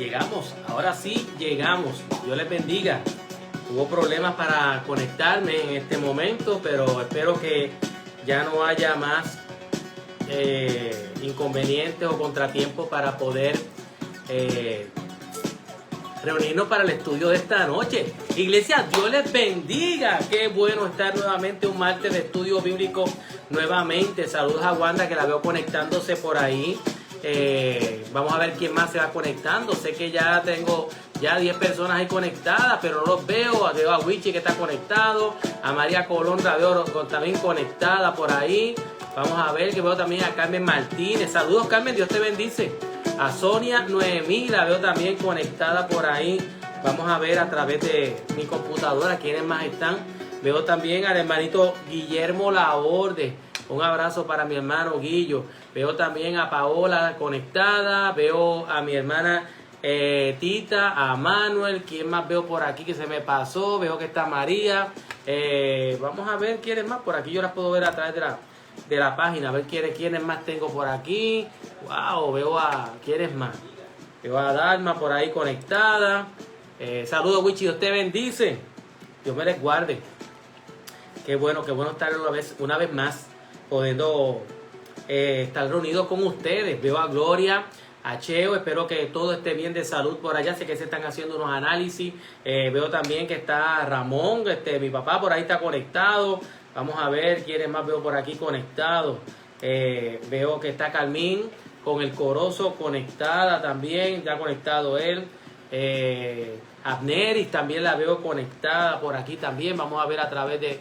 Llegamos, ahora sí llegamos. Dios les bendiga. Hubo problemas para conectarme en este momento, pero espero que ya no haya más inconvenientes o contratiempos para poder reunirnos para el estudio de esta noche. Iglesia, Dios les bendiga. Qué bueno estar nuevamente un martes de estudio bíblico nuevamente. Saludos a Wanda, que la veo conectándose por ahí. Vamos a ver quién más se va conectando. Sé que ya tengo 10 personas ahí conectadas, pero no los veo. Veo a Wichi que está conectado, a María Colón la veo también conectada por ahí. Vamos a ver, que veo también a Carmen Martínez. Saludos, Carmen, Dios te bendice. A Sonia Noemí la veo también conectada por ahí. Vamos a ver a través de mi computadora quiénes más están. Veo también al hermanito Guillermo Laborde. Un abrazo para mi hermano Guillo. Veo también a Paola conectada. Veo a mi hermana Tita, a Manuel. ¿Quién más veo por aquí que se me pasó? Veo que está María. Vamos a ver quiénes más. Por aquí yo las puedo ver a través de la página. A ver quiénes más tengo por aquí. Wow, veo a quiénes más. Veo a Dalma por ahí conectada. Saludos, Wichi. Dios te bendice. Dios me les guarde. Qué bueno estar una vez más pudiendo estar reunidos con ustedes. Veo a Gloria, a Cheo, espero que todo esté bien de salud por allá. Sé que se están haciendo unos análisis. Veo también que está Ramón, mi papá por ahí está conectado. Vamos a ver quiénes más veo por aquí conectados. Veo que está Carmín con el Corozo conectada también, ya conectado él. Abneris también la veo conectada por aquí también. Vamos a ver a través de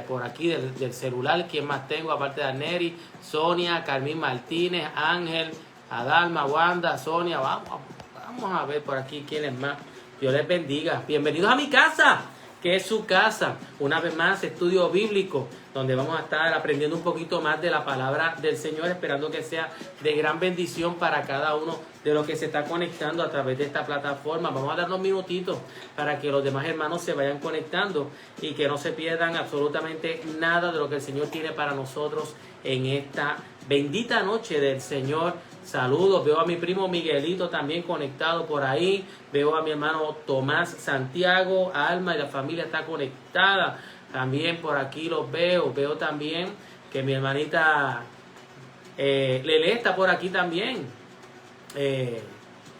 por aquí del celular quién más tengo aparte de Abneris. Sonia, Carmín Martínez, Ángel, Adalma, Wanda, Sonia. Vamos a ver por aquí quiénes más. Dios les bendiga. Bienvenidos a mi casa, que es su casa. Una vez más, estudio bíblico, donde vamos a estar aprendiendo un poquito más de la palabra del Señor, esperando que sea de gran bendición para cada uno de los que se está conectando a través de esta plataforma. Vamos a dar unos minutitos para que los demás hermanos se vayan conectando y que no se pierdan absolutamente nada de lo que el Señor tiene para nosotros en esta bendita noche del Señor. Saludos, veo a mi primo Miguelito también conectado por ahí. Veo a mi hermano Tomás Santiago, Alma y la familia está conectada. También por aquí los veo. Veo también que mi hermanita Lele está por aquí también.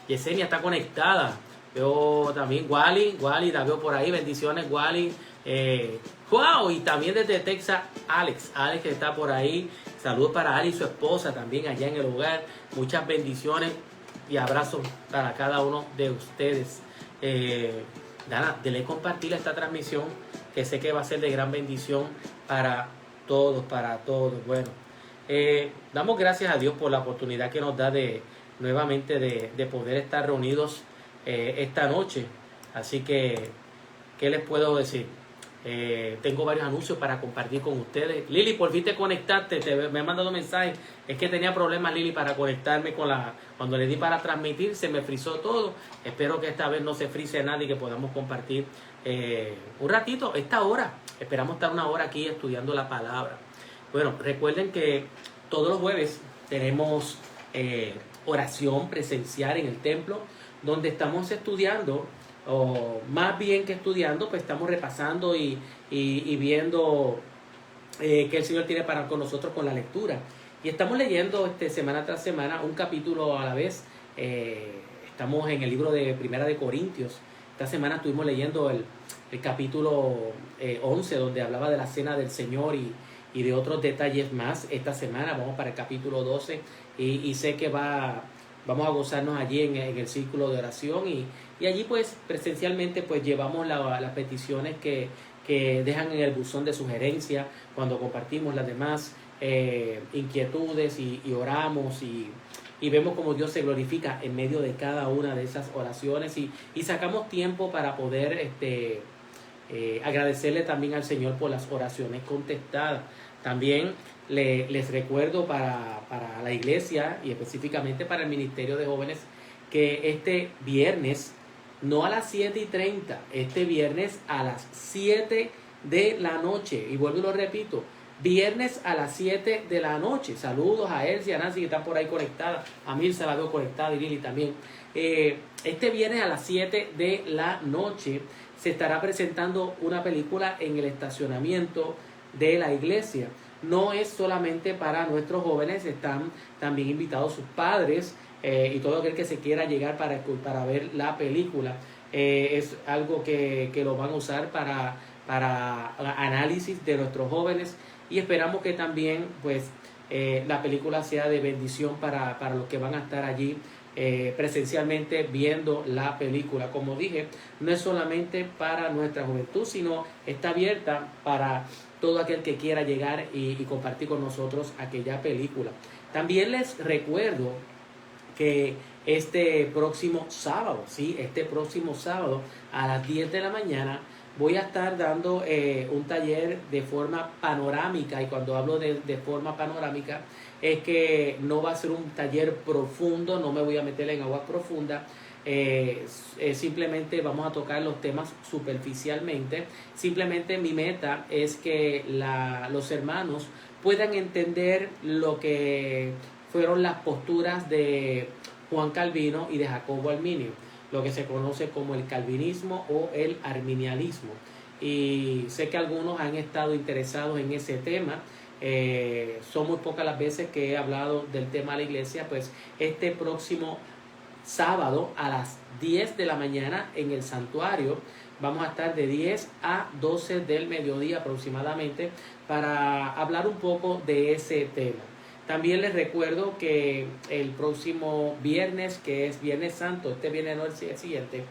Yesenia está conectada. Veo también Wally la veo por ahí. Bendiciones, Wally. Wow, y también desde Texas, Alex que está por ahí. Saludos para Ali y su esposa también allá en el hogar. Muchas bendiciones y abrazos para cada uno de ustedes. Dana, dele compartir esta transmisión, que sé que va a ser de gran bendición para todos. Bueno, damos gracias a Dios por la oportunidad que nos da nuevamente de poder estar reunidos esta noche. Así que, ¿qué les puedo decir? Tengo varios anuncios para compartir con ustedes. Lili, por fin te conectaste, me han mandado mensajes. Es que tenía problemas, Lili, para conectarme cuando le di para transmitir, se me frizó todo. Espero que esta vez no se frice nada y que podamos compartir un ratito, esta hora. Esperamos estar una hora aquí estudiando la palabra. Bueno, recuerden que todos los jueves tenemos oración presencial en el templo, donde estamos estudiando, o más bien que estudiando, pues estamos repasando y viendo qué el Señor tiene para con nosotros con la lectura. Y estamos leyendo semana tras semana un capítulo a la vez. Estamos en el libro de Primera de Corintios. Esta semana estuvimos leyendo el capítulo 11, donde hablaba de la cena del Señor y de otros detalles más. Esta semana vamos para el capítulo 12 y sé que vamos a gozarnos allí en el círculo de oración y allí pues presencialmente pues llevamos las peticiones que dejan en el buzón de sugerencia cuando compartimos las demás inquietudes y oramos y vemos cómo Dios se glorifica en medio de cada una de esas oraciones y sacamos tiempo para poder agradecerle también al Señor por las oraciones contestadas. También les recuerdo para la iglesia y específicamente para el Ministerio de Jóvenes que este viernes, no a las 7:30, este viernes a las 7 de la noche, y vuelvo y lo repito, Viernes a las 7 de la noche. Saludos a Elsie, a Nancy que están por ahí conectadas. A Mirza la veo conectada y Lili también. Este viernes a las 7 de la noche se estará presentando una película en el estacionamiento de la iglesia. No es solamente para nuestros jóvenes, están también invitados sus padres y todo aquel que se quiera llegar para ver la película. Es algo que lo van a usar para análisis de nuestros jóvenes y esperamos que también pues la película sea de bendición para los que van a estar allí presencialmente viendo la película. Como dije, no es solamente para nuestra juventud, sino está abierta para todo aquel que quiera llegar y compartir con nosotros aquella película. También les recuerdo que este próximo sábado a las 10 de la mañana voy a estar dando un taller de forma panorámica, y cuando hablo de forma panorámica es que no va a ser un taller profundo, no me voy a meter en aguas profundas, simplemente vamos a tocar los temas superficialmente. Simplemente mi meta es que los hermanos puedan entender lo que fueron las posturas de Juan Calvino y de Jacobo Arminio, lo que se conoce como el calvinismo o el arminianismo. Y sé que algunos han estado interesados en ese tema. Son muy pocas las veces que he hablado del tema de la iglesia. Pues este próximo sábado a las 10 de la mañana en el santuario vamos a estar de 10 a 12 del mediodía aproximadamente para hablar un poco de ese tema. También les recuerdo que el próximo viernes, que es Viernes Santo, este viernes no el siguiente,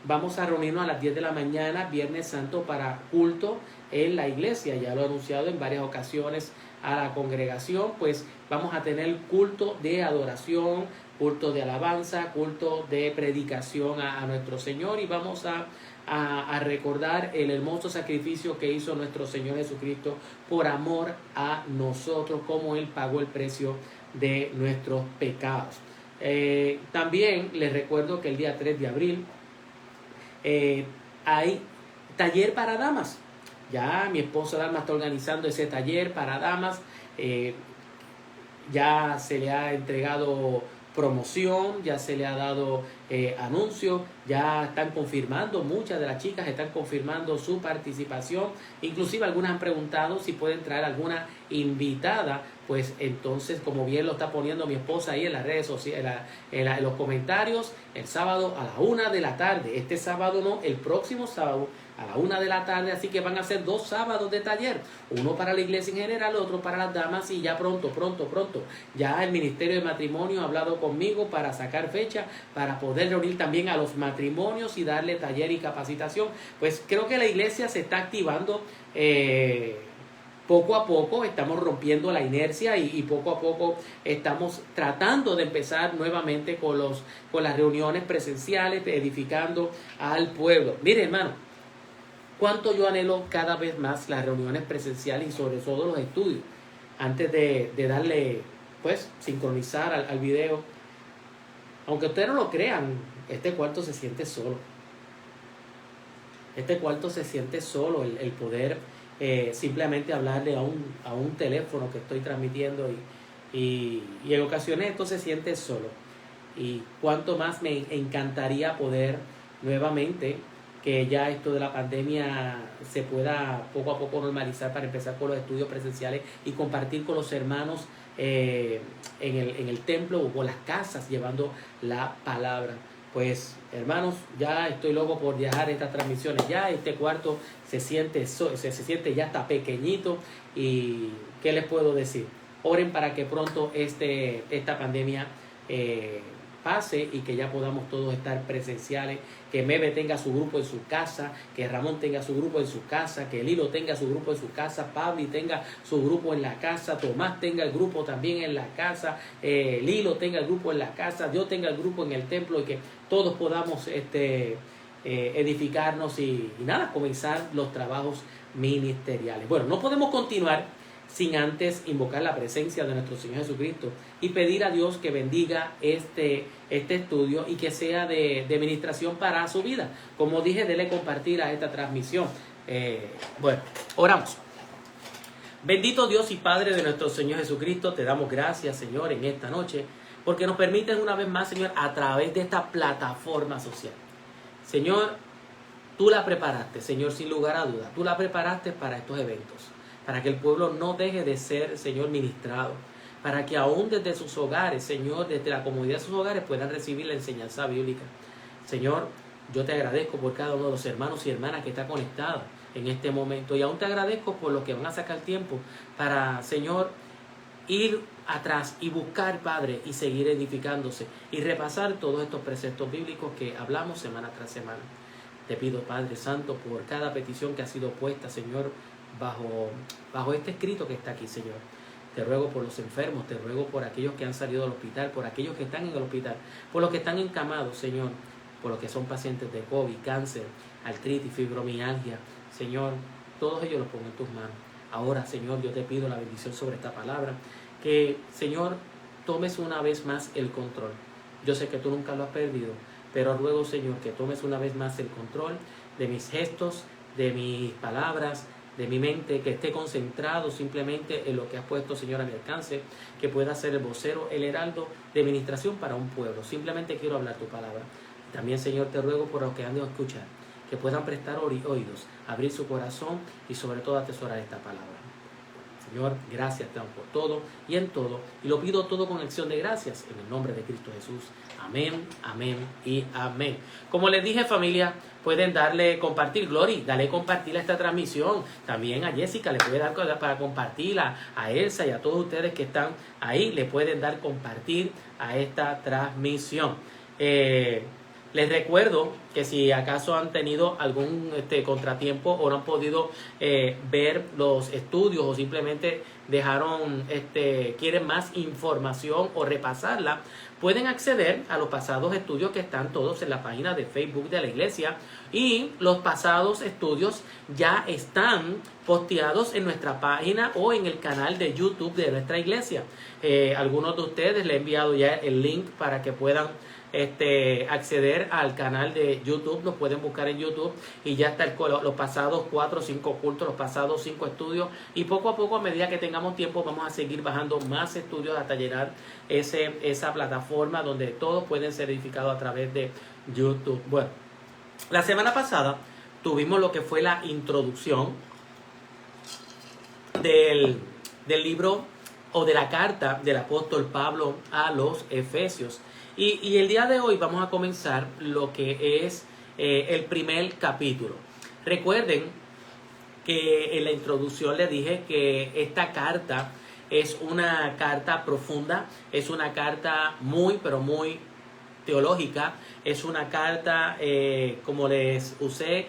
vamos a reunirnos a las 10 de la mañana, Viernes Santo, para culto en la iglesia. Ya lo he anunciado en varias ocasiones a la congregación, pues vamos a tener culto de adoración, culto de alabanza, culto de predicación a nuestro Señor, y vamos a recordar el hermoso sacrificio que hizo nuestro Señor Jesucristo por amor a nosotros, como Él pagó el precio de nuestros pecados. También les recuerdo que el día 3 de abril hay taller para damas. Ya mi esposa Dalma está organizando ese taller para damas. Ya se le ha entregado promoción, ya se le ha dado anuncio, ya están confirmando, muchas de las chicas están confirmando su participación. Inclusive algunas han preguntado si pueden traer alguna invitada. Pues entonces, como bien lo está poniendo mi esposa ahí en las redes sociales, en los comentarios, el sábado a la 1 de la tarde, este sábado no, el próximo sábado a la 1 de la tarde, así que van a ser 2 sábados de taller, uno para la iglesia en general, otro para las damas, y ya pronto, ya el Ministerio de Matrimonio ha hablado conmigo para sacar fecha, para poder reunir también a los matrimonios y darle taller y capacitación. Pues creo que la iglesia se está activando, poco a poco estamos rompiendo la inercia y poco a poco estamos tratando de empezar nuevamente con las reuniones presenciales, edificando al pueblo. Mire, hermano, cuánto yo anhelo cada vez más las reuniones presenciales y sobre todo los estudios. Antes de darle, pues, sincronizar al video, aunque ustedes no lo crean, este cuarto se siente solo. Este cuarto se siente solo, el poder simplemente hablarle a un teléfono que estoy transmitiendo y en ocasiones esto se siente solo. Y cuánto más me encantaría poder nuevamente que ya esto de la pandemia se pueda poco a poco normalizar para empezar con los estudios presenciales y compartir con los hermanos en el templo o por las casas llevando la palabra. Pues hermanos, ya estoy loco por dejar estas transmisiones. Ya este cuarto se siente ya está pequeñito, y ¿qué les puedo decir? Oren para que pronto esta pandemia pase y que ya podamos todos estar presenciales, que Mebe tenga su grupo en su casa, que Ramón tenga su grupo en su casa, que Lilo tenga su grupo en su casa, Pabli tenga su grupo en la casa, Tomás tenga el grupo también en la casa, Lilo tenga el grupo en la casa, Dios tenga el grupo en el templo, y que todos podamos edificarnos y nada, comenzar los trabajos ministeriales. Bueno, no podemos continuar sin antes invocar la presencia de nuestro Señor Jesucristo y pedir a Dios que bendiga este estudio y que sea de ministración para su vida. Como dije, dele compartir a esta transmisión. Bueno, oramos. Bendito Dios y Padre de nuestro Señor Jesucristo, te damos gracias, Señor, en esta noche, porque nos permites una vez más, Señor, a través de esta plataforma social. Señor, tú la preparaste, Señor, sin lugar a dudas. Tú la preparaste para estos eventos, para que el pueblo no deje de ser, Señor, ministrado, para que aún desde sus hogares, Señor, desde la comodidad de sus hogares puedan recibir la enseñanza bíblica. Señor, yo te agradezco por cada uno de los hermanos y hermanas que está conectado en este momento. Y aún te agradezco por los que van a sacar tiempo para, Señor, ir atrás y buscar, Padre, y seguir edificándose y repasar todos estos preceptos bíblicos que hablamos semana tras semana. Te pido, Padre Santo, por cada petición que ha sido puesta, Señor, bajo este escrito que está aquí, Señor. Te ruego por los enfermos, te ruego por aquellos que han salido del hospital, por aquellos que están en el hospital, por los que están encamados, Señor, por los que son pacientes de COVID, cáncer, artritis, fibromialgia. Señor, todos ellos los pongo en tus manos. Ahora, Señor, yo te pido la bendición sobre esta palabra, que, Señor, tomes una vez más el control. Yo sé que tú nunca lo has perdido, pero ruego, Señor, que tomes una vez más el control de mis gestos, de mis palabras, de mi mente, que esté concentrado simplemente en lo que has puesto, Señor, a mi alcance, que pueda ser el vocero, el heraldo de ministración para un pueblo. Simplemente quiero hablar tu palabra. También, Señor, te ruego por los que han de escuchar, que puedan prestar oídos, abrir su corazón y sobre todo atesorar esta palabra. Señor, gracias te damos por todo y en todo, y lo pido todo con acción de gracias en el nombre de Cristo Jesús. Amén, amén y amén. Como les dije, familia, pueden darle compartir, Glory, dale compartir a esta transmisión. También a Jessica le puede dar para compartir, a Elsa y a todos ustedes que están ahí, le pueden dar compartir a esta transmisión. Les recuerdo que si acaso han tenido algún contratiempo o no han podido ver los estudios o simplemente quieren más información o repasarla, pueden acceder a los pasados estudios que están todos en la página de Facebook de la iglesia, y los pasados estudios ya están posteados en nuestra página o en el canal de YouTube de nuestra iglesia. Algunos de ustedes le he enviado ya el link para que puedan acceder al canal de YouTube. Lo pueden buscar en YouTube y ya está los pasados 4 o 5 cultos, los pasados 5 estudios, y poco a poco, a medida que tengamos tiempo, vamos a seguir bajando más estudios hasta llenar esa plataforma donde todos pueden ser edificados a través de YouTube. Bueno, la semana pasada tuvimos lo que fue la introducción del libro o de la carta del apóstol Pablo a los Efesios. Y el día de hoy vamos a comenzar lo que es el primer capítulo. Recuerden que en la introducción les dije que esta carta es una carta profunda, es una carta muy, pero muy teológica, es una carta, como les usé,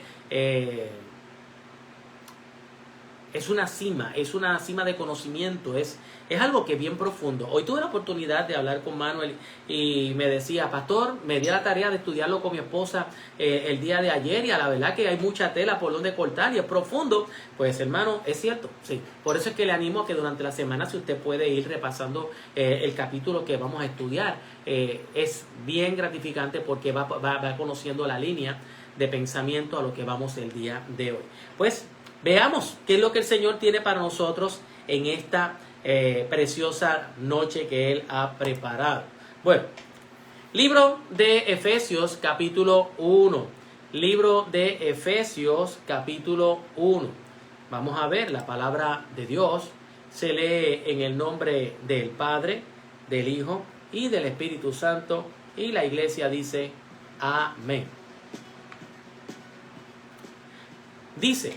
es una cima de conocimiento, es algo que es bien profundo. Hoy tuve la oportunidad de hablar con Manuel y me decía, pastor, me di la tarea de estudiarlo con mi esposa el día de ayer, y a la verdad que hay mucha tela por donde cortar y es profundo. Pues hermano, es cierto, sí. Por eso es que le animo a que durante la semana, si usted puede ir repasando el capítulo que vamos a estudiar, es bien gratificante porque va conociendo la línea de pensamiento a lo que vamos el día de hoy. Pues veamos qué es lo que el Señor tiene para nosotros en esta preciosa noche que Él ha preparado. Bueno, libro de Efesios capítulo 1. Libro de Efesios capítulo 1. Vamos a ver, la palabra de Dios se lee en el nombre del Padre, del Hijo y del Espíritu Santo, y la iglesia dice amén. Dice: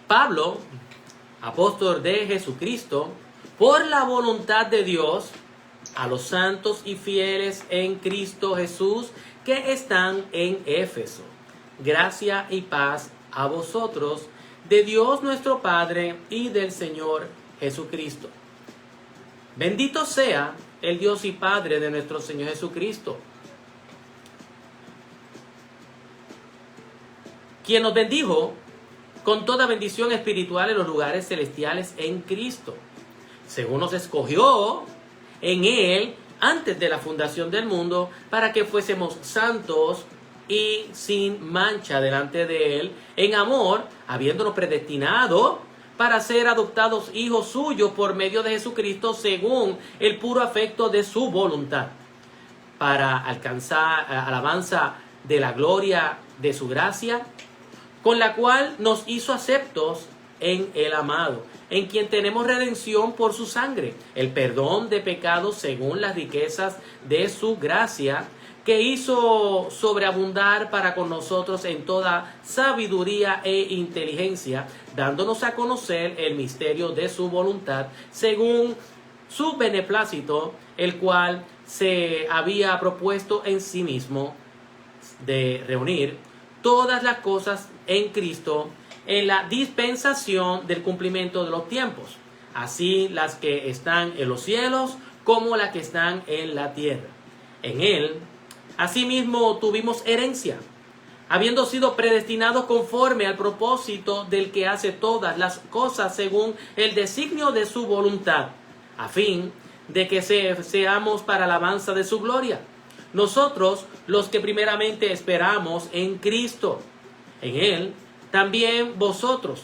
Pablo, apóstol de Jesucristo, por la voluntad de Dios, a los santos y fieles en Cristo Jesús que están en Éfeso. Gracia y paz a vosotros, de Dios nuestro Padre y del Señor Jesucristo. Bendito sea el Dios y Padre de nuestro Señor Jesucristo, quien nos bendijo con toda bendición espiritual en los lugares celestiales en Cristo, según nos escogió en Él antes de la fundación del mundo, para que fuésemos santos y sin mancha delante de Él, en amor, habiéndonos predestinado para ser adoptados hijos suyos por medio de Jesucristo según el puro afecto de su voluntad, para alcanzar alabanza de la gloria de su gracia, con la cual nos hizo aceptos en el amado, en quien tenemos redención por su sangre, el perdón de pecados según las riquezas de su gracia, que hizo sobreabundar para con nosotros en toda sabiduría e inteligencia, dándonos a conocer el misterio de su voluntad, según su beneplácito, el cual se había propuesto en sí mismo de reunir todas las cosas en Cristo, en la dispensación del cumplimiento de los tiempos, así las que están en los cielos como las que están en la tierra. En él, asimismo, tuvimos herencia, habiendo sido predestinados conforme al propósito del que hace todas las cosas según el designio de su voluntad, a fin de que seamos para alabanza de su gloria. Nosotros, los que primeramente esperamos en Cristo, en él, también vosotros,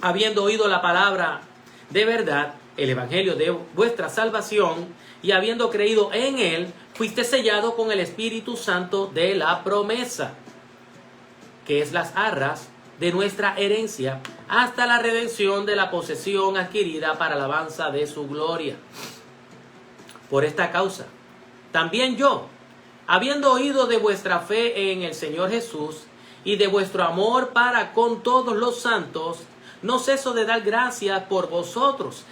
habiendo oído la palabra de verdad, el evangelio de vuestra salvación, y habiendo creído en él, fuiste sellado con el Espíritu Santo de la promesa, que es las arras de nuestra herencia, hasta la redención de la posesión adquirida para alabanza de su gloria. Por esta causa, también yo, habiendo oído de vuestra fe en el Señor Jesús y de vuestro amor para con todos los santos, no ceso de dar gracias por vosotros,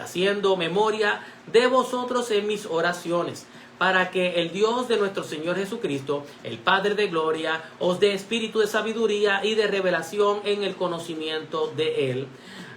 haciendo memoria de vosotros en mis oraciones, para que el Dios de nuestro Señor Jesucristo, el Padre de gloria, os dé espíritu de sabiduría y de revelación en el conocimiento de Él,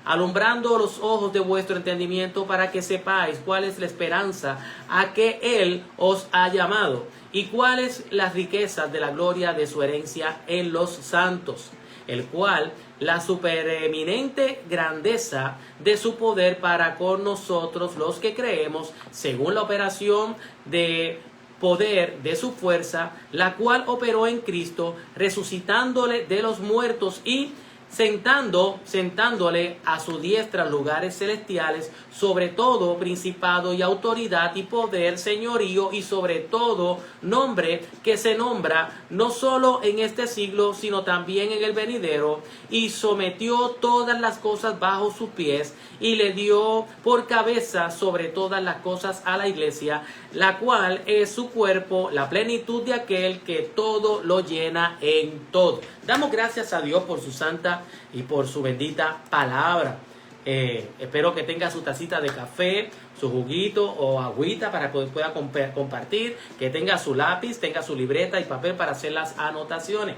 alumbrando los ojos de vuestro entendimiento para que sepáis cuál es la esperanza a que Él os ha llamado y cuáles las riquezas de la gloria de su herencia en los santos, el cual la supereminente grandeza de su poder para con nosotros los que creemos, según la operación de poder de su fuerza, la cual operó en Cristo, resucitándole de los muertos y sentándole a su diestra lugares celestiales, sobre todo principado y autoridad y poder, señorío y sobre todo nombre que se nombra no solo en este siglo, sino también en el venidero, y sometió todas las cosas bajo sus pies y le dio por cabeza sobre todas las cosas a la iglesia, la cual es su cuerpo, la plenitud de aquel que todo lo llena en todo. Damos gracias a Dios por su santa y por su bendita palabra. Espero que tenga su tacita de café, su juguito o agüita para que pueda compartir, que tenga su lápiz, tenga su libreta y papel para hacer las anotaciones.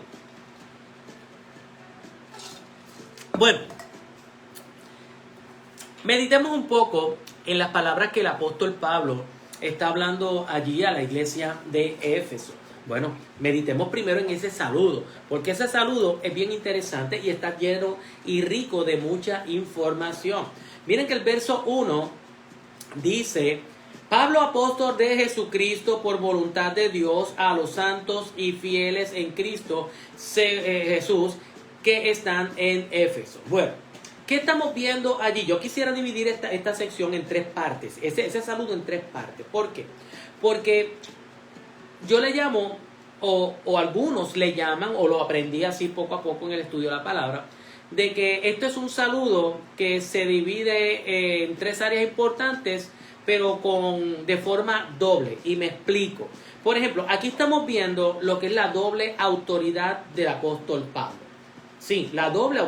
Bueno, meditemos un poco en las palabras que el apóstol Pablo está hablando allí a la iglesia de Éfeso. Bueno, meditemos primero en ese saludo, porque ese saludo es bien interesante y está lleno y rico de mucha información. Miren que el verso 1 dice: Pablo, apóstol de Jesucristo por voluntad de Dios, a los santos y fieles en Cristo Jesús que están en Éfeso. Bueno, ¿qué estamos viendo allí? Yo quisiera dividir esta sección en tres partes, ese saludo en tres partes. ¿Por qué? Porque yo le llamo, o algunos le llaman, o lo aprendí así poco a poco en el estudio de la palabra, de que esto es un saludo que se divide en tres áreas importantes, pero de forma doble. Y me explico. Por ejemplo, aquí estamos viendo lo que es la doble autoridad del apóstol Pablo. Sí, la doble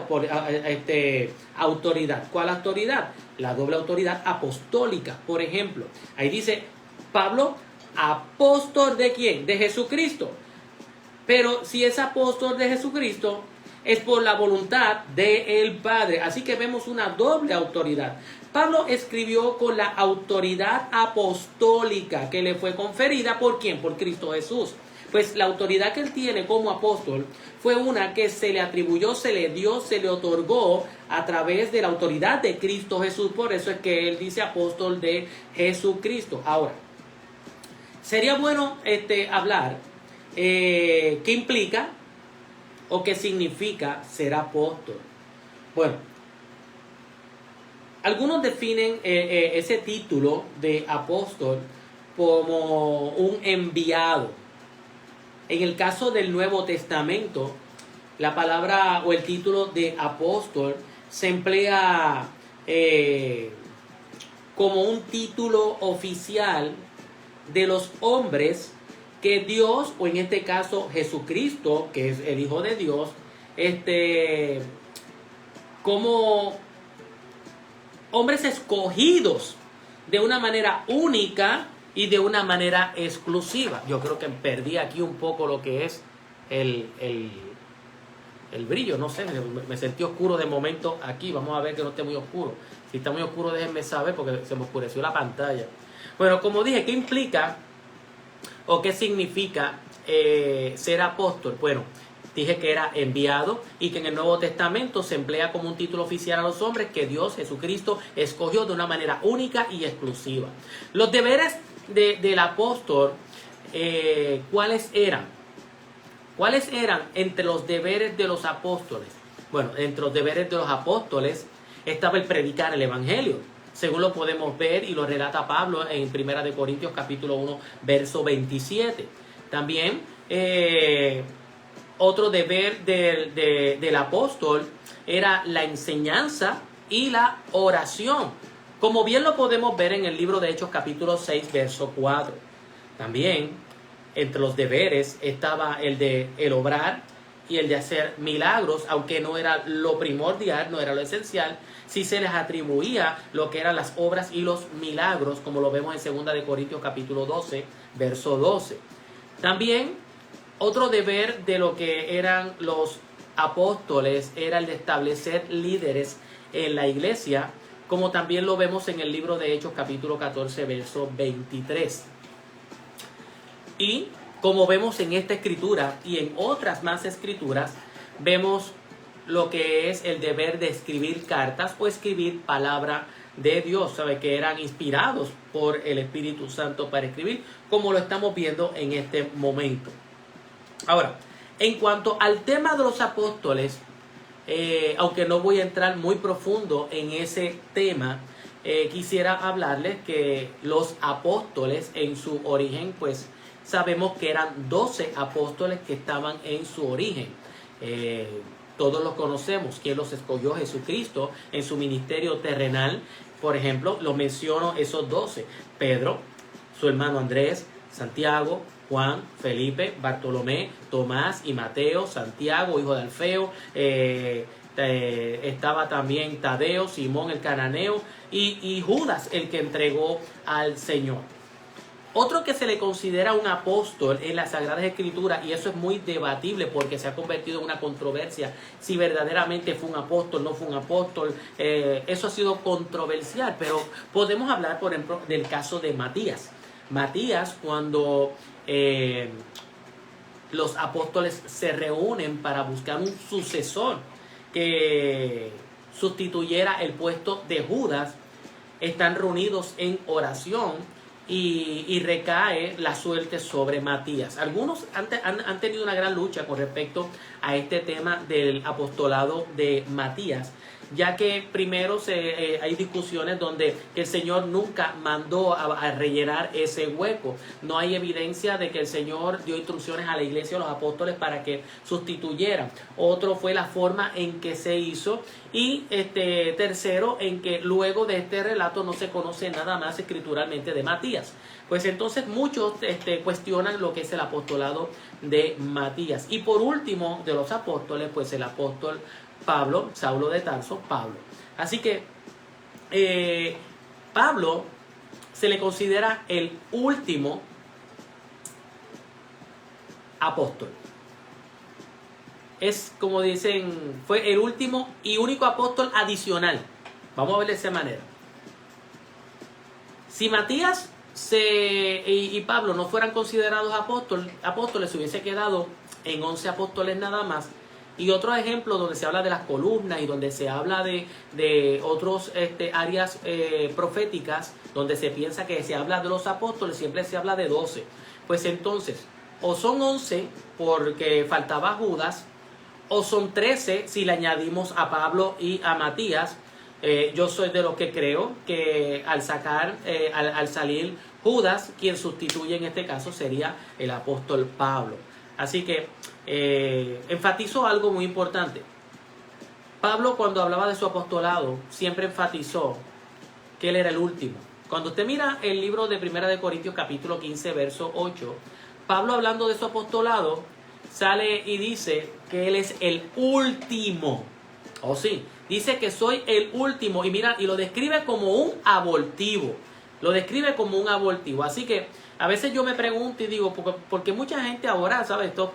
autoridad. ¿Cuál autoridad? La doble autoridad apostólica. Por ejemplo, ahí dice Pablo, apóstol ¿de quién? De Jesucristo. Pero si es apóstol de Jesucristo, es por la voluntad del Padre. Así que vemos una doble autoridad. Pablo escribió con la autoridad apostólica que le fue conferida ¿por quién? Por Cristo Jesús. Pues la autoridad que él tiene como apóstol fue una que se le atribuyó, se le dio, se le otorgó a través de la autoridad de Cristo Jesús. Por eso es que él dice apóstol de Jesucristo. Ahora, sería bueno hablar qué implica o qué significa ser apóstol. Bueno, Algunos definen ese título de apóstol como un enviado. En el caso del Nuevo Testamento, la palabra o el título de apóstol se emplea como un título oficial de los hombres que Dios, o en este caso Jesucristo, que es el Hijo de Dios, como hombres escogidos de una manera única y de una manera exclusiva. Yo creo que perdí aquí un poco lo que es el brillo, no sé, me sentí oscuro de momento aquí. Vamos a ver que no esté muy oscuro. Si está muy oscuro, déjenme saber porque se me oscureció la pantalla. Bueno, como dije, ¿qué implica o qué significa ser apóstol? Bueno, dije que era enviado y que en el Nuevo Testamento se emplea como un título oficial a los hombres que Dios, Jesucristo, escogió de una manera única y exclusiva. Los deberes del apóstol, ¿cuáles eran? ¿Cuáles eran entre los deberes de los apóstoles? Bueno, entre los deberes de los apóstoles estaba el predicar el evangelio, según lo podemos ver y lo relata Pablo en 1 Corintios capítulo 1, verso 27. También otro deber del apóstol era la enseñanza y la oración, como bien lo podemos ver en el libro de Hechos capítulo 6, verso 4. También entre los deberes estaba el de el obrar y el de hacer milagros, aunque no era lo primordial, no era lo esencial. Sí se les atribuía lo que eran las obras y los milagros, como lo vemos en 2 Corintios capítulo 12, verso 12. También otro deber de lo que eran los apóstoles era el de establecer líderes en la iglesia, como también lo vemos en el libro de Hechos capítulo 14, verso 23. Y como vemos en esta escritura y en otras más escrituras, vemos lo que es el deber de escribir cartas o escribir palabra de Dios, ¿sabe? Que eran inspirados por el Espíritu Santo para escribir, como lo estamos viendo en este momento. Ahora, en cuanto al tema de los apóstoles, aunque no voy a entrar muy profundo en ese tema, quisiera hablarles que los apóstoles en su origen, pues sabemos que eran 12 apóstoles que estaban en su origen. Todos los conocemos, quien los escogió, Jesucristo, en su ministerio terrenal. Por ejemplo, lo menciono esos 12. Pedro, su hermano Andrés, Santiago, Juan, Felipe, Bartolomé, Tomás y Mateo, Santiago, hijo de Alfeo, estaba también Tadeo, Simón el cananeo y Judas, el que entregó al Señor. Otro que se le considera un apóstol en las Sagradas Escrituras, y eso es muy debatible porque se ha convertido en una controversia si verdaderamente fue un apóstol, no fue un apóstol, eso ha sido controversial, pero podemos hablar, por ejemplo, del caso de Matías. Matías, cuando los apóstoles se reúnen para buscar un sucesor que sustituyera el puesto de Judas, están reunidos en oración y recae la suerte sobre Matías. Algunos han tenido una gran lucha con respecto a este tema del apostolado de Matías, ya que primero hay discusiones donde el Señor nunca mandó a rellenar ese hueco. No hay evidencia de que el Señor dio instrucciones a la iglesia o a los apóstoles para que sustituyeran. Otro fue la forma en que se hizo. Y tercero, en que luego de este relato no se conoce nada más escrituralmente de Matías. Pues entonces muchos cuestionan lo que es el apostolado de Matías. Y por último, de los apóstoles, pues el apóstol Pablo, Saulo de Tarso, Pablo. Así que Pablo se le considera el último apóstol. Es como dicen, fue el último y único apóstol adicional. Vamos a ver de esa manera. Si Matías y Pablo no fueran considerados apóstoles, se hubiese quedado en 11 apóstoles nada más. Y otro ejemplo donde se habla de las columnas y donde se habla de otros áreas proféticas, donde se piensa que se habla de los apóstoles, siempre se habla de 12. Pues entonces, o son 11 porque faltaba Judas, o son 13 si le añadimos a Pablo y a Matías, Yo soy de los que creo que al salir Judas, quien sustituye en este caso sería el apóstol Pablo. Así que enfatizo algo muy importante. Pablo, cuando hablaba de su apostolado, siempre enfatizó que él era el último. Cuando usted mira el libro de 1 de Corintios capítulo 15, verso 8, Pablo, hablando de su apostolado, sale y dice que él es el último. Oh sí, dice que soy el último, y mira, y lo describe como un abortivo. Lo describe como un abortivo. Así que a veces yo me pregunto y digo, porque mucha gente ahora, ¿sabes? Estos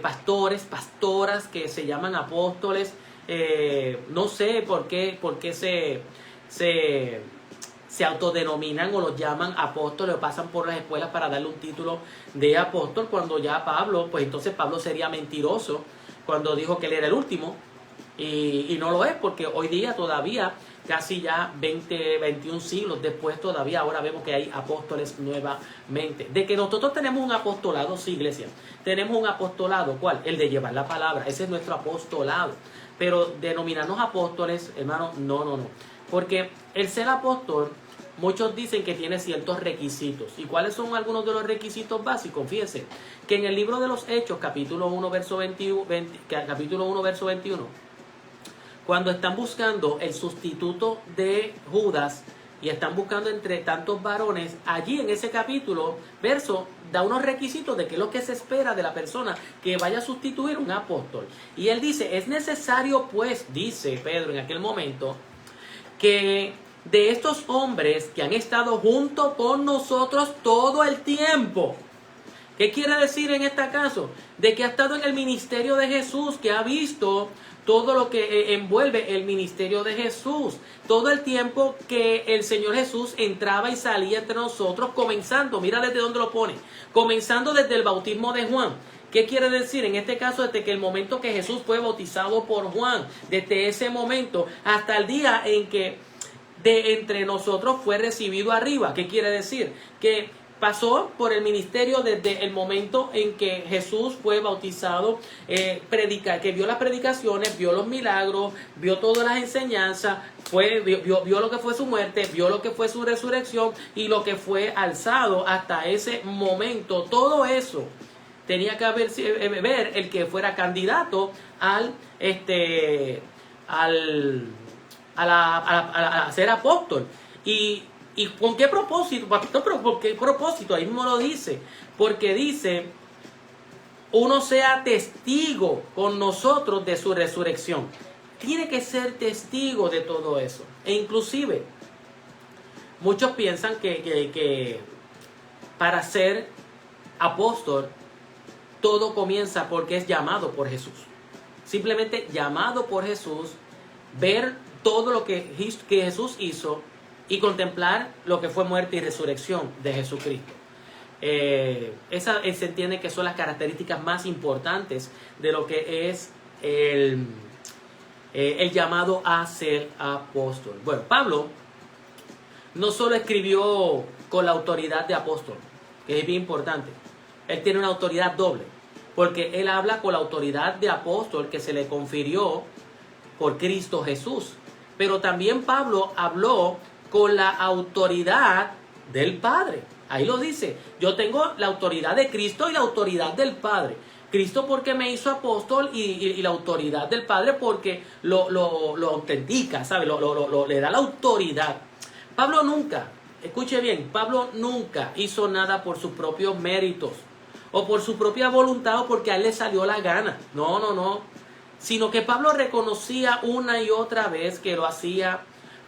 pastores, pastoras que se llaman apóstoles, no sé por qué se autodenominan o los llaman apóstoles o pasan por las escuelas para darle un título de apóstol, cuando ya Pablo, pues entonces Pablo sería mentiroso cuando dijo que él era el último, y no lo es, porque hoy día todavía, casi ya 21 siglos después, todavía ahora vemos que hay apóstoles nuevamente. De que nosotros tenemos un apostolado, sí, iglesia, tenemos un apostolado, ¿cuál? El de llevar la palabra, ese es nuestro apostolado. Pero denominarnos apóstoles, hermano, no. Porque el ser apóstol, muchos dicen que tiene ciertos requisitos. ¿Y cuáles son algunos de los requisitos básicos? Fíjense que en el libro de los Hechos, capítulo 1, verso 21, cuando están buscando el sustituto de Judas y están buscando entre tantos varones, allí en ese capítulo, verso, da unos requisitos de qué es lo que se espera de la persona que vaya a sustituir un apóstol. Y él dice, es necesario pues, dice Pedro en aquel momento, que de estos hombres que han estado junto con nosotros todo el tiempo. ¿Qué quiere decir en este caso? De que ha estado en el ministerio de Jesús, que ha visto todo lo que envuelve el ministerio de Jesús. Todo el tiempo que el Señor Jesús entraba y salía entre nosotros, comenzando, mira desde dónde lo pone, comenzando desde el bautismo de Juan. ¿Qué quiere decir? En este caso, desde que el momento que Jesús fue bautizado por Juan, desde ese momento hasta el día en que de entre nosotros fue recibido arriba. ¿Qué quiere decir? Que pasó por el ministerio desde el momento en que Jesús fue bautizado, que vio las predicaciones, vio los milagros, vio todas las enseñanzas, vio lo que fue su muerte, vio lo que fue su resurrección y lo que fue alzado hasta ese momento. Todo eso tenía que ver el que fuera candidato a ser apóstol. ¿Y con qué propósito? ¿Por qué propósito? Ahí mismo lo dice. Porque dice, uno sea testigo con nosotros de su resurrección. Tiene que ser testigo de todo eso. E inclusive, muchos piensan que para ser apóstol, todo comienza porque es llamado por Jesús. Simplemente llamado por Jesús, ver todo lo que Jesús hizo y contemplar lo que fue muerte y resurrección de Jesucristo. Se entiende que son las características más importantes de lo que es el llamado a ser apóstol. Bueno, Pablo no solo escribió con la autoridad de apóstol, que es bien importante. Él tiene una autoridad doble, porque él habla con la autoridad de apóstol que se le confirió por Cristo Jesús. Pero también Pablo habló con la autoridad del Padre. Ahí lo dice, yo tengo la autoridad de Cristo y la autoridad del Padre. Cristo porque me hizo apóstol y la autoridad del Padre porque lo autentica, ¿sabe? Le da la autoridad. Pablo nunca, escuche bien, Pablo nunca hizo nada por sus propios méritos o por su propia voluntad o porque a él le salió la gana. No. Sino que Pablo reconocía una y otra vez que lo hacía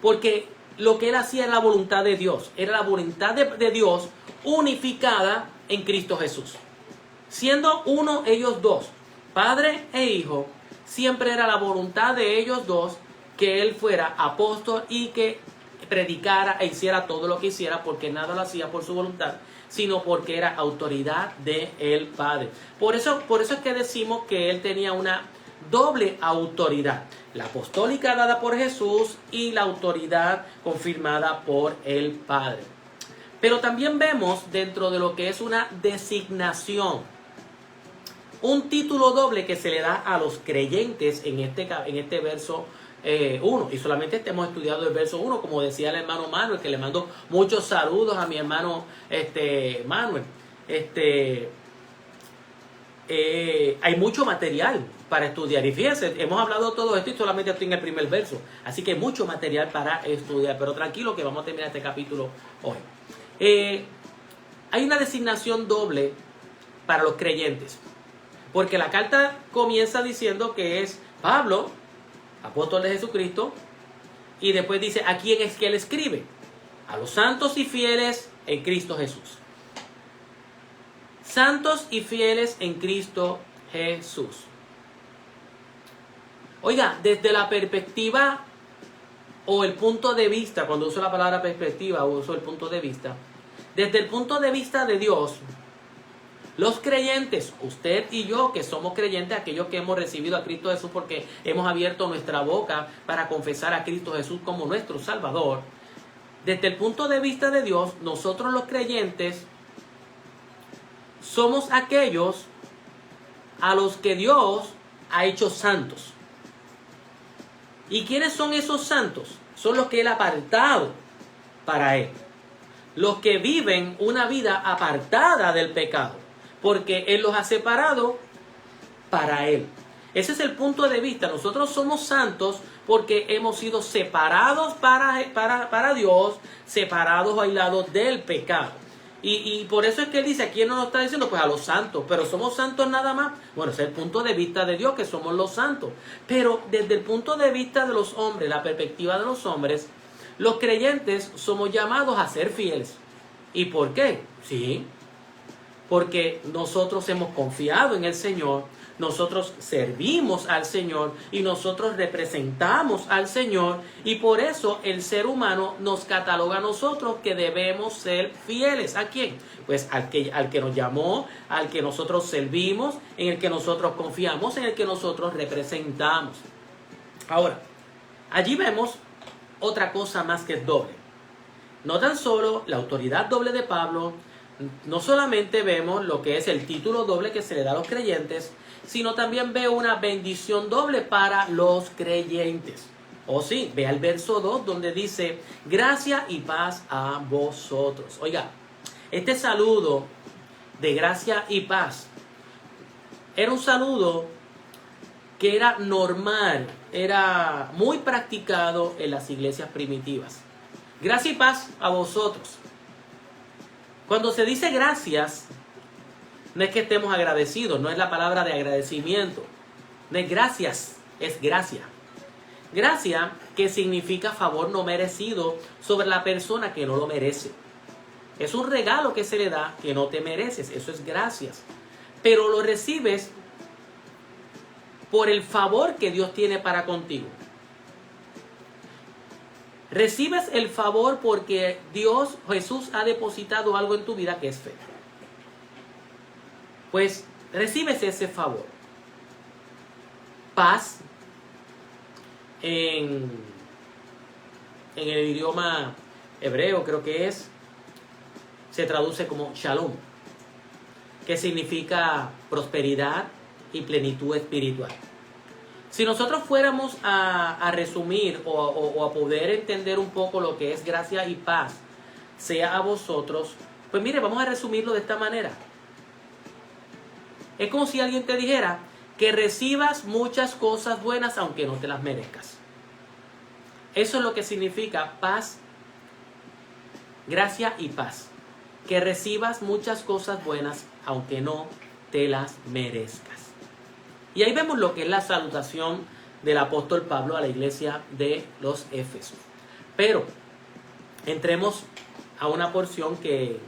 porque lo que él hacía era la voluntad de Dios. Era la voluntad de Dios unificada en Cristo Jesús. Siendo uno ellos dos, Padre e Hijo, siempre era la voluntad de ellos dos que él fuera apóstol y que predicara e hiciera todo lo que hiciera, porque nada lo hacía por su voluntad, sino porque era autoridad del Padre. Por eso es que decimos que él tenía una doble autoridad, la apostólica dada por Jesús y la autoridad confirmada por el Padre. Pero también vemos dentro de lo que es una designación, un título doble que se le da a los creyentes en este verso 1. Y solamente hemos estudiado el verso 1, como decía el hermano Manuel, que le mando muchos saludos a mi hermano Manuel. Hay mucho material para estudiar. Y fíjense, hemos hablado todo esto y solamente estoy en el primer verso. Así que hay mucho material para estudiar. Pero tranquilo que vamos a terminar este capítulo hoy. Hay una designación doble para los creyentes. Porque la carta comienza diciendo que es Pablo, apóstol de Jesucristo, y después dice a quién es que él escribe. A los santos y fieles en Cristo Jesús. Santos y fieles en Cristo Jesús. Oiga, desde la perspectiva o el punto de vista, cuando uso la palabra perspectiva, uso el punto de vista. Desde el punto de vista de Dios, los creyentes, usted y yo que somos creyentes, aquellos que hemos recibido a Cristo Jesús porque hemos abierto nuestra boca para confesar a Cristo Jesús como nuestro Salvador. Desde el punto de vista de Dios, nosotros los creyentes somos aquellos a los que Dios ha hecho santos. ¿Y quiénes son esos santos? Son los que Él ha apartado para Él. Los que viven una vida apartada del pecado. Porque Él los ha separado para Él. Ese es el punto de vista. Nosotros somos santos porque hemos sido separados para Dios, separados o aislados del pecado. Y por eso es que Él dice, ¿a quién nos lo está diciendo? Pues a los santos. ¿Pero somos santos nada más? Bueno, ese es el punto de vista de Dios, que somos los santos. Pero desde el punto de vista de los hombres, la perspectiva de los hombres, los creyentes somos llamados a ser fieles. ¿Y por qué? Sí, porque nosotros hemos confiado en el Señor, nosotros servimos al Señor y nosotros representamos al Señor, y por eso el ser humano nos cataloga a nosotros que debemos ser fieles. ¿A quién? Pues al que nos llamó, al que nosotros servimos, en el que nosotros confiamos, en el que nosotros representamos. Ahora, allí vemos otra cosa más que es doble. No tan solo la autoridad doble de Pablo, no solamente vemos lo que es el título doble que se le da a los creyentes, sino también veo una bendición doble para los creyentes. O sí, vea el verso 2 donde dice, gracia y paz a vosotros. Oiga, este saludo de gracia y paz era un saludo que era normal, era muy practicado en las iglesias primitivas. Gracia y paz a vosotros. Cuando se dice gracias, no es que estemos agradecidos, no es la palabra de agradecimiento. No es gracias, es gracia. Gracia que significa favor no merecido sobre la persona que no lo merece. Es un regalo que se le da que no te mereces, eso es gracias. Pero lo recibes por el favor que Dios tiene para contigo. Recibes el favor porque Dios, Jesús, ha depositado algo en tu vida que es fe. Pues recibes ese favor. Paz en el idioma hebreo creo que se traduce como shalom, que significa prosperidad y plenitud espiritual. Si nosotros fuéramos a resumir o a poder entender un poco lo que es gracia y paz, sea a vosotros, pues mire, vamos a resumirlo de esta manera. Es como si alguien te dijera que recibas muchas cosas buenas aunque no te las merezcas. Eso es lo que significa paz, gracia y paz. Que recibas muchas cosas buenas aunque no te las merezcas. Y ahí vemos lo que es la salutación del apóstol Pablo a la iglesia de los Éfesos. Pero entremos a una porción que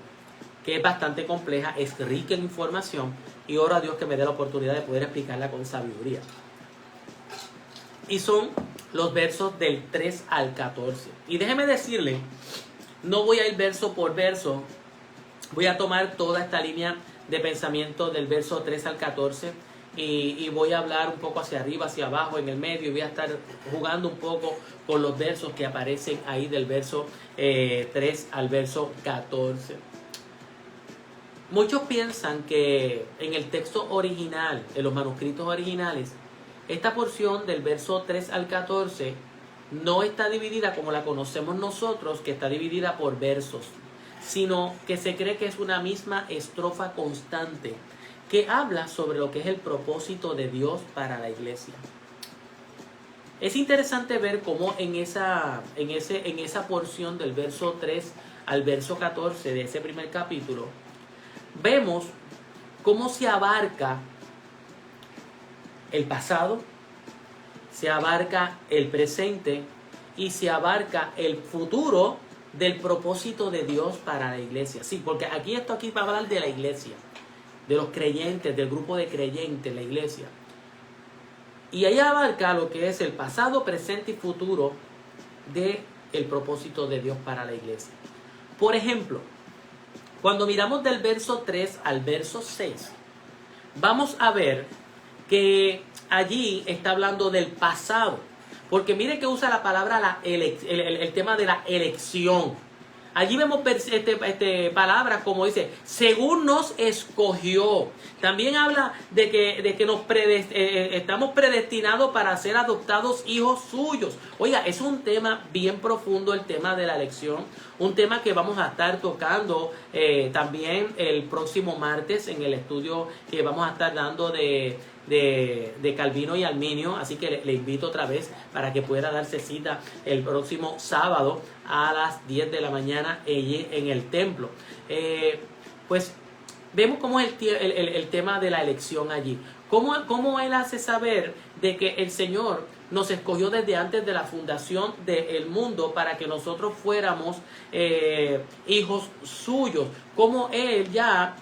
es bastante compleja, es rica en información, y oro a Dios que me dé la oportunidad de poder explicarla con sabiduría. Y son los versos del 3 al 14. Y déjeme decirle, no voy a ir verso por verso, voy a tomar toda esta línea de pensamiento del verso 3 al 14 y voy a hablar un poco hacia arriba, hacia abajo, en el medio, y voy a estar jugando un poco con los versos que aparecen ahí del verso 3 al verso 14. Muchos piensan que en el texto original, en los manuscritos originales, esta porción del verso 3 al 14 no está dividida como la conocemos nosotros, que está dividida por versos, sino que se cree que es una misma estrofa constante que habla sobre lo que es el propósito de Dios para la iglesia. Es interesante ver cómo en esa porción del verso 3 al verso 14 de ese primer capítulo, vemos cómo se abarca el pasado, se abarca el presente y se abarca el futuro del propósito de Dios para la iglesia. Sí, porque aquí va a hablar de la iglesia, de los creyentes, del grupo de creyentes, la iglesia. Y ahí abarca lo que es el pasado, presente y futuro del propósito de Dios para la iglesia. Por ejemplo, cuando miramos del verso 3 al verso 6, vamos a ver que allí está hablando del pasado. Porque mire que usa la palabra, el tema de la elección. Allí vemos palabras como dice, según nos escogió. También habla de que estamos predestinados para ser adoptados hijos suyos. Oiga, es un tema bien profundo el tema de la elección. Un tema que vamos a estar tocando también el próximo martes en el estudio que vamos a estar dando de Calvino y Arminio, así que le invito otra vez para que pueda darse cita el próximo sábado a las 10 de la mañana en el templo. Pues vemos cómo es el tema de la elección allí, cómo él hace saber de que el Señor nos escogió desde antes de la fundación del mundo para que nosotros fuéramos hijos suyos, cómo él ya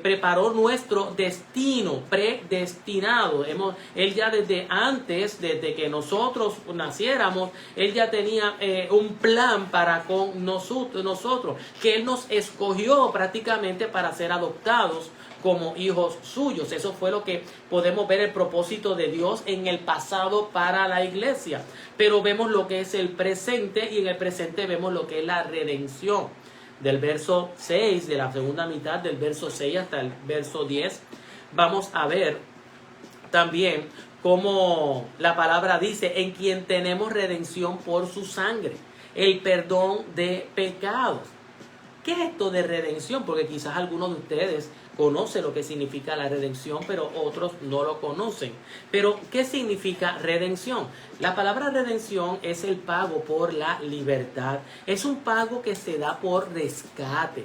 preparó nuestro destino predestinado. Él ya desde antes, desde que nosotros naciéramos, Él ya tenía un plan para con nosotros, que Él nos escogió prácticamente para ser adoptados como hijos suyos. Eso fue lo que podemos ver, el propósito de Dios en el pasado para la iglesia. Pero vemos lo que es el presente, y en el presente vemos lo que es la redención. Del verso 6, de la segunda mitad del verso 6 hasta el verso 10, vamos a ver también cómo la palabra dice, en quien tenemos redención por su sangre, el perdón de pecados. ¿Qué es esto de redención? Porque quizás algunos de ustedes conocen lo que significa la redención, pero otros no lo conocen. Pero, ¿qué significa redención? La palabra redención es el pago por la libertad. Es un pago que se da por rescate.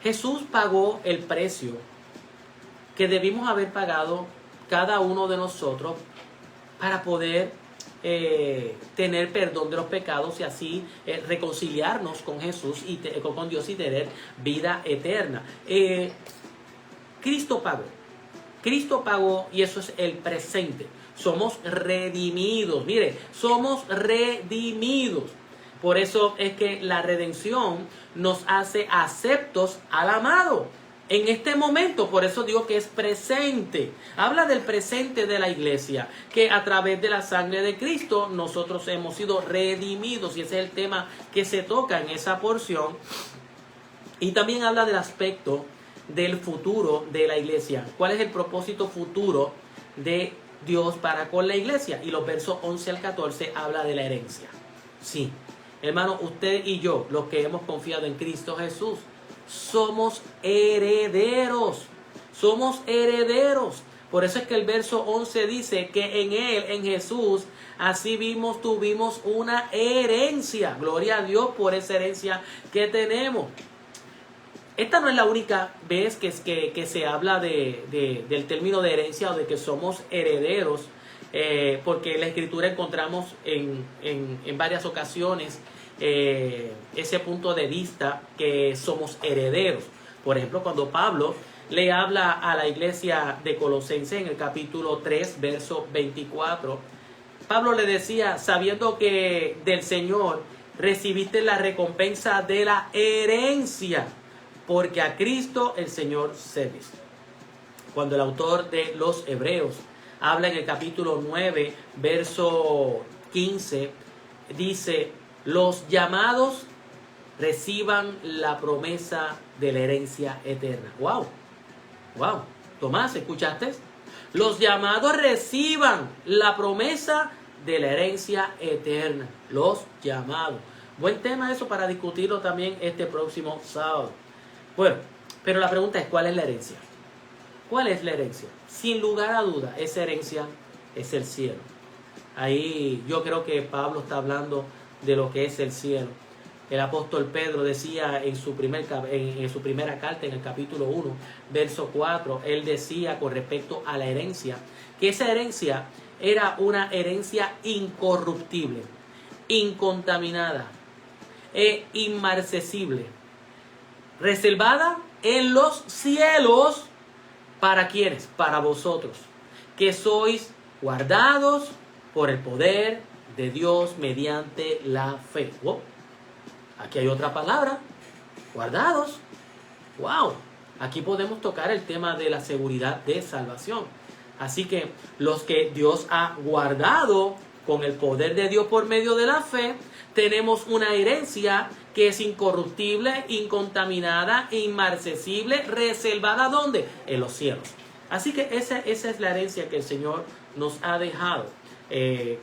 Jesús pagó el precio que debimos haber pagado cada uno de nosotros para poder tener perdón de los pecados y así reconciliarnos con Jesús y con Dios y tener vida eterna. Cristo pagó y eso es el presente. Somos redimidos, mire, somos redimidos. Por eso es que la redención nos hace aceptos al amado. En este momento, por eso digo que es presente. Habla del presente de la iglesia, que a través de la sangre de Cristo nosotros hemos sido redimidos, y ese es el tema que se toca en esa porción. Y también habla del aspecto del futuro de la iglesia. ¿Cuál es el propósito futuro de Dios para con la iglesia? Y los versos 11 al 14 habla de la herencia. Sí, hermano, usted y yo, los que hemos confiado en Cristo Jesús, somos herederos. Somos herederos. Por eso es que el verso 11 dice que en Él, en Jesús, así tuvimos una herencia. Gloria a Dios por esa herencia que tenemos. Esta no es la única vez que se habla del término de herencia o de que somos herederos, porque en la Escritura encontramos en varias ocasiones ese punto de vista que somos herederos. Por ejemplo, cuando Pablo le habla a la iglesia de Colosenses en el capítulo 3, verso 24, Pablo le decía, sabiendo que del Señor recibiste la recompensa de la herencia, porque a Cristo el Señor servís. Cuando el autor de los Hebreos habla en el capítulo 9, verso 15, dice, los llamados reciban la promesa de la herencia eterna. ¡Wow! ¡Wow! Tomás, ¿escuchaste? Los llamados reciban la promesa de la herencia eterna. Los llamados. Buen tema eso para discutirlo también este próximo sábado. Bueno, pero la pregunta es, ¿cuál es la herencia? ¿Cuál es la herencia? Sin lugar a duda, esa herencia es el cielo. Ahí yo creo que Pablo está hablando de lo que es el cielo. El apóstol Pedro decía en su primera carta, en el capítulo 1, verso 4, él decía con respecto a la herencia, que esa herencia era una herencia incorruptible, incontaminada e inmarcesible, reservada en los cielos. ¿Para quiénes? Para vosotros, que sois guardados por el poder de Dios mediante la fe. Oh, aquí hay otra palabra, guardados. Wow, aquí podemos tocar el tema de la seguridad de salvación. Así que los que Dios ha guardado con el poder de Dios por medio de la fe, tenemos una herencia que es incorruptible, incontaminada, inmarcesible, reservada ¿dónde? En los cielos. Así que esa es la herencia que el Señor nos ha dejado.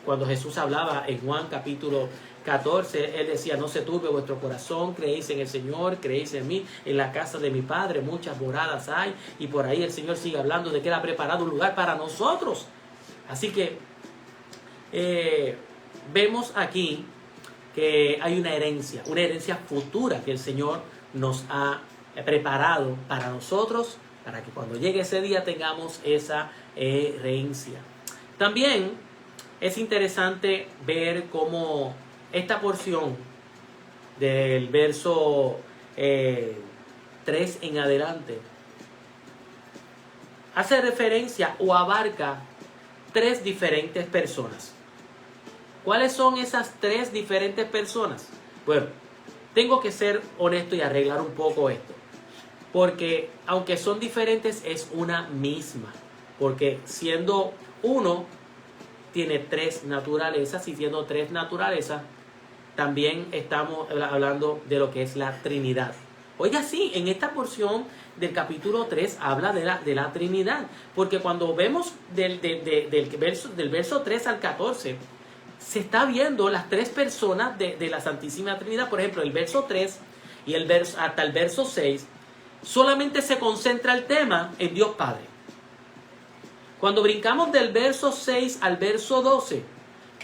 Cuando Jesús hablaba en Juan capítulo 14, Él decía, no se turbe vuestro corazón, creéis en el Señor, creéis en mí, en la casa de mi Padre muchas moradas hay, y por ahí el Señor sigue hablando de que Él ha preparado un lugar para nosotros. Así que vemos aquí que hay una herencia futura que el Señor nos ha preparado para nosotros, para que cuando llegue ese día tengamos esa herencia. También es interesante ver cómo esta porción del verso 3 en adelante hace referencia o abarca 3 diferentes personas. ¿Cuáles son esas 3 diferentes personas? Bueno, tengo que ser honesto y arreglar un poco esto. Porque aunque son diferentes, es una misma. Porque siendo uno, tiene 3 naturalezas. Y siendo 3 naturalezas, también estamos hablando de lo que es la Trinidad. Oiga, sí, en esta porción del capítulo 3 habla de la Trinidad. Porque cuando vemos del verso 3 al 14... se está viendo las 3 personas de la Santísima Trinidad. Por ejemplo, el verso 3 y hasta el verso 6 solamente se concentra el tema en Dios Padre. Cuando brincamos del verso 6 al verso 12,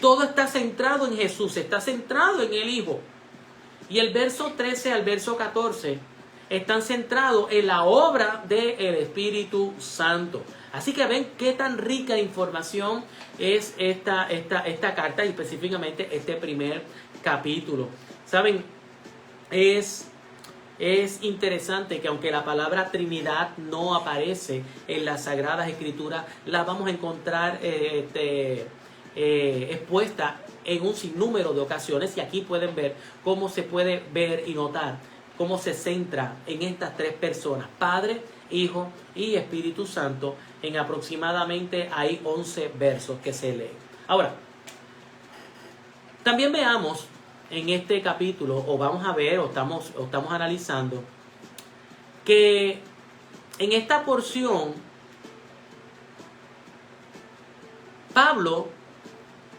todo está centrado en Jesús, está centrado en el Hijo. Y el verso 13 al verso 14 están centrados en la obra del Espíritu Santo. Así que ven qué tan rica información es esta carta y específicamente este primer capítulo. Saben, es interesante que aunque la palabra Trinidad no aparece en las Sagradas Escrituras, la vamos a encontrar expuesta en un sinnúmero de ocasiones. Y aquí pueden ver cómo se puede ver y notar cómo se centra en estas 3 personas, Padre, Hijo y Espíritu Santo, en aproximadamente hay 11 versos que se leen. Ahora, también veamos en este capítulo, o vamos a ver, o estamos analizando, que en esta porción, Pablo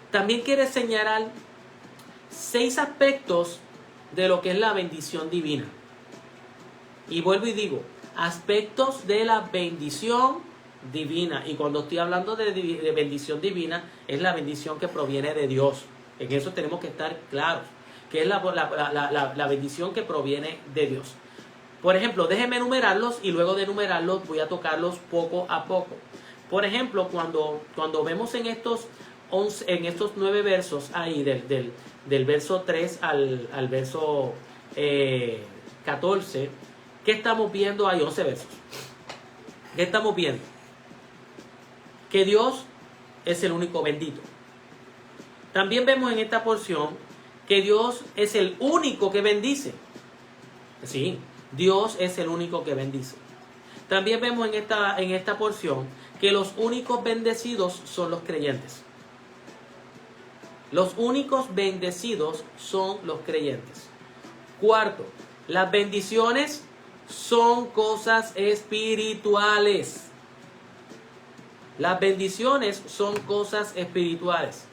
también quiere señalar 6 aspectos de lo que es la bendición divina. Y vuelvo y digo, aspectos de la bendición divina. Y cuando estoy hablando de bendición divina, es la bendición que proviene de Dios. En eso tenemos que estar claros, que es la bendición que proviene de Dios. Por ejemplo, déjenme enumerarlos y luego de enumerarlos voy a tocarlos poco a poco. Por ejemplo, cuando vemos en estos 9 versos ahí, del verso 3 al verso 14, ¿qué estamos viendo? Hay 11 versos. ¿Qué estamos viendo? Que Dios es el único bendito. También vemos en esta porción que Dios es el único que bendice. Sí, Dios es el único que bendice. También vemos en esta porción que los únicos bendecidos son los creyentes. Los únicos bendecidos son los creyentes. Cuarto, las bendiciones son cosas espirituales. Las bendiciones son cosas espirituales.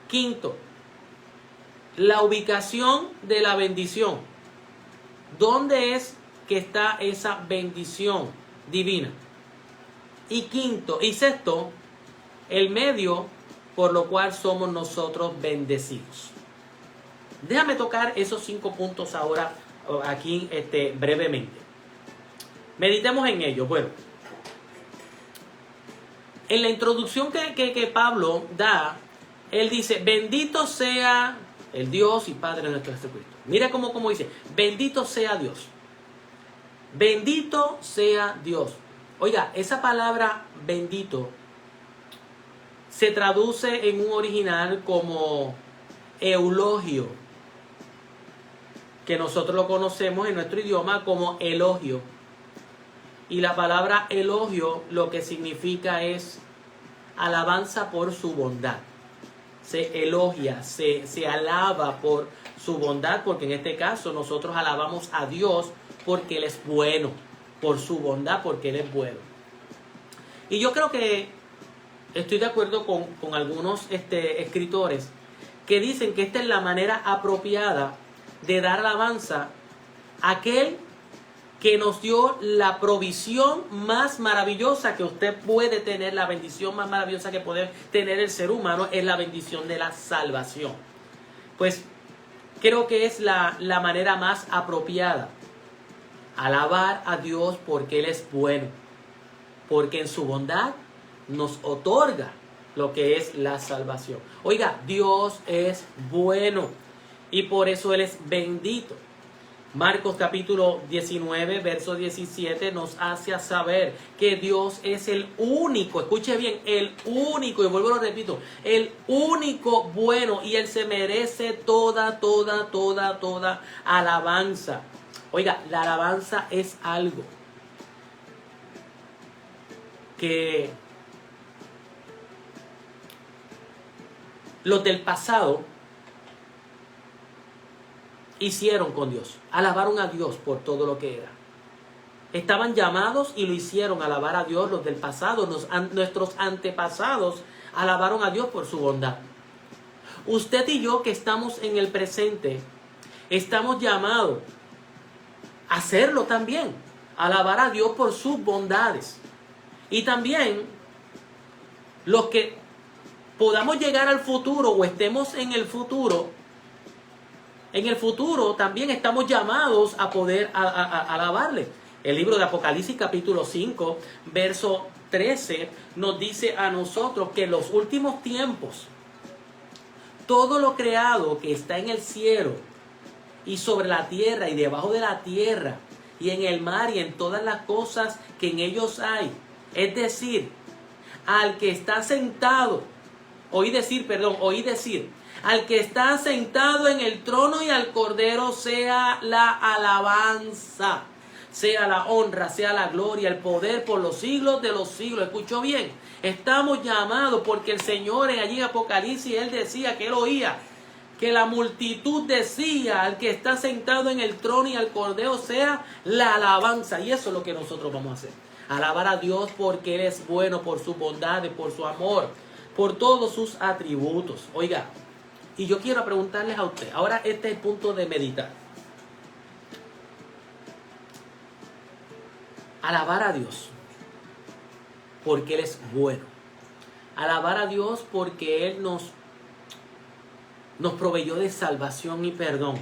Quinto, la ubicación de la bendición. ¿Dónde es que está esa bendición divina? Y quinto y sexto, el medio por lo cual somos nosotros bendecidos. Déjame tocar esos 5 puntos ahora aquí brevemente. Meditemos en ello. Bueno, en la introducción que Pablo da, él dice, bendito sea el Dios y Padre de nuestro Jesucristo. Mira cómo dice, bendito sea Dios. Bendito sea Dios. Oiga, esa palabra bendito se traduce en un original como eulogio, que nosotros lo conocemos en nuestro idioma como elogio. Y la palabra elogio lo que significa es alabanza por su bondad. Se elogia, se alaba por su bondad, porque en este caso nosotros alabamos a Dios porque Él es bueno, por su bondad, porque Él es bueno. Y yo creo que estoy de acuerdo con algunos escritores que dicen que esta es la manera apropiada de dar alabanza a aquel que nos dio la provisión más maravillosa que usted puede tener. La bendición más maravillosa que puede tener el ser humano es la bendición de la salvación. Pues creo que es la manera más apropiada. Alabar a Dios porque Él es bueno, porque en su bondad nos otorga lo que es la salvación. Oiga, Dios es bueno y por eso Él es bendito. Marcos capítulo 19, verso 17 nos hace saber que Dios es el único, escuche bien, el único, y vuelvo a lo repito, el único bueno, y Él se merece toda alabanza. Oiga, la alabanza es algo que los del pasado hicieron con Dios. Alabaron a Dios por todo lo que era. Estaban llamados y lo hicieron, alabar a Dios. Los del pasado, nuestros antepasados, alabaron a Dios por su bondad. Usted y yo que estamos en el presente, estamos llamados a hacerlo también. Alabar a Dios por sus bondades. Y también los que podamos llegar al futuro o estemos en el futuro también estamos llamados a poder alabarle. El libro de Apocalipsis capítulo 5, verso 13 nos dice a nosotros que en los últimos tiempos todo lo creado que está en el cielo y sobre la tierra y debajo de la tierra y en el mar y en todas las cosas que en ellos hay, es decir, al que está sentado, oí decir, al que está sentado en el trono y al Cordero sea la alabanza, sea la honra, sea la gloria, el poder por los siglos de los siglos. ¿Escuchó bien? Estamos llamados porque el Señor allí en Apocalipsis, Él decía que Él oía que la multitud decía al que está sentado en el trono y al Cordero sea la alabanza. Y eso es lo que nosotros vamos a hacer. Alabar a Dios porque Él es bueno, por su bondad, por su amor, por todos sus atributos. Oiga, y yo quiero preguntarles a usted, ahora este es el punto de meditar. Alabar a Dios porque Él es bueno. Alabar a Dios porque Él nos proveyó de salvación y perdón.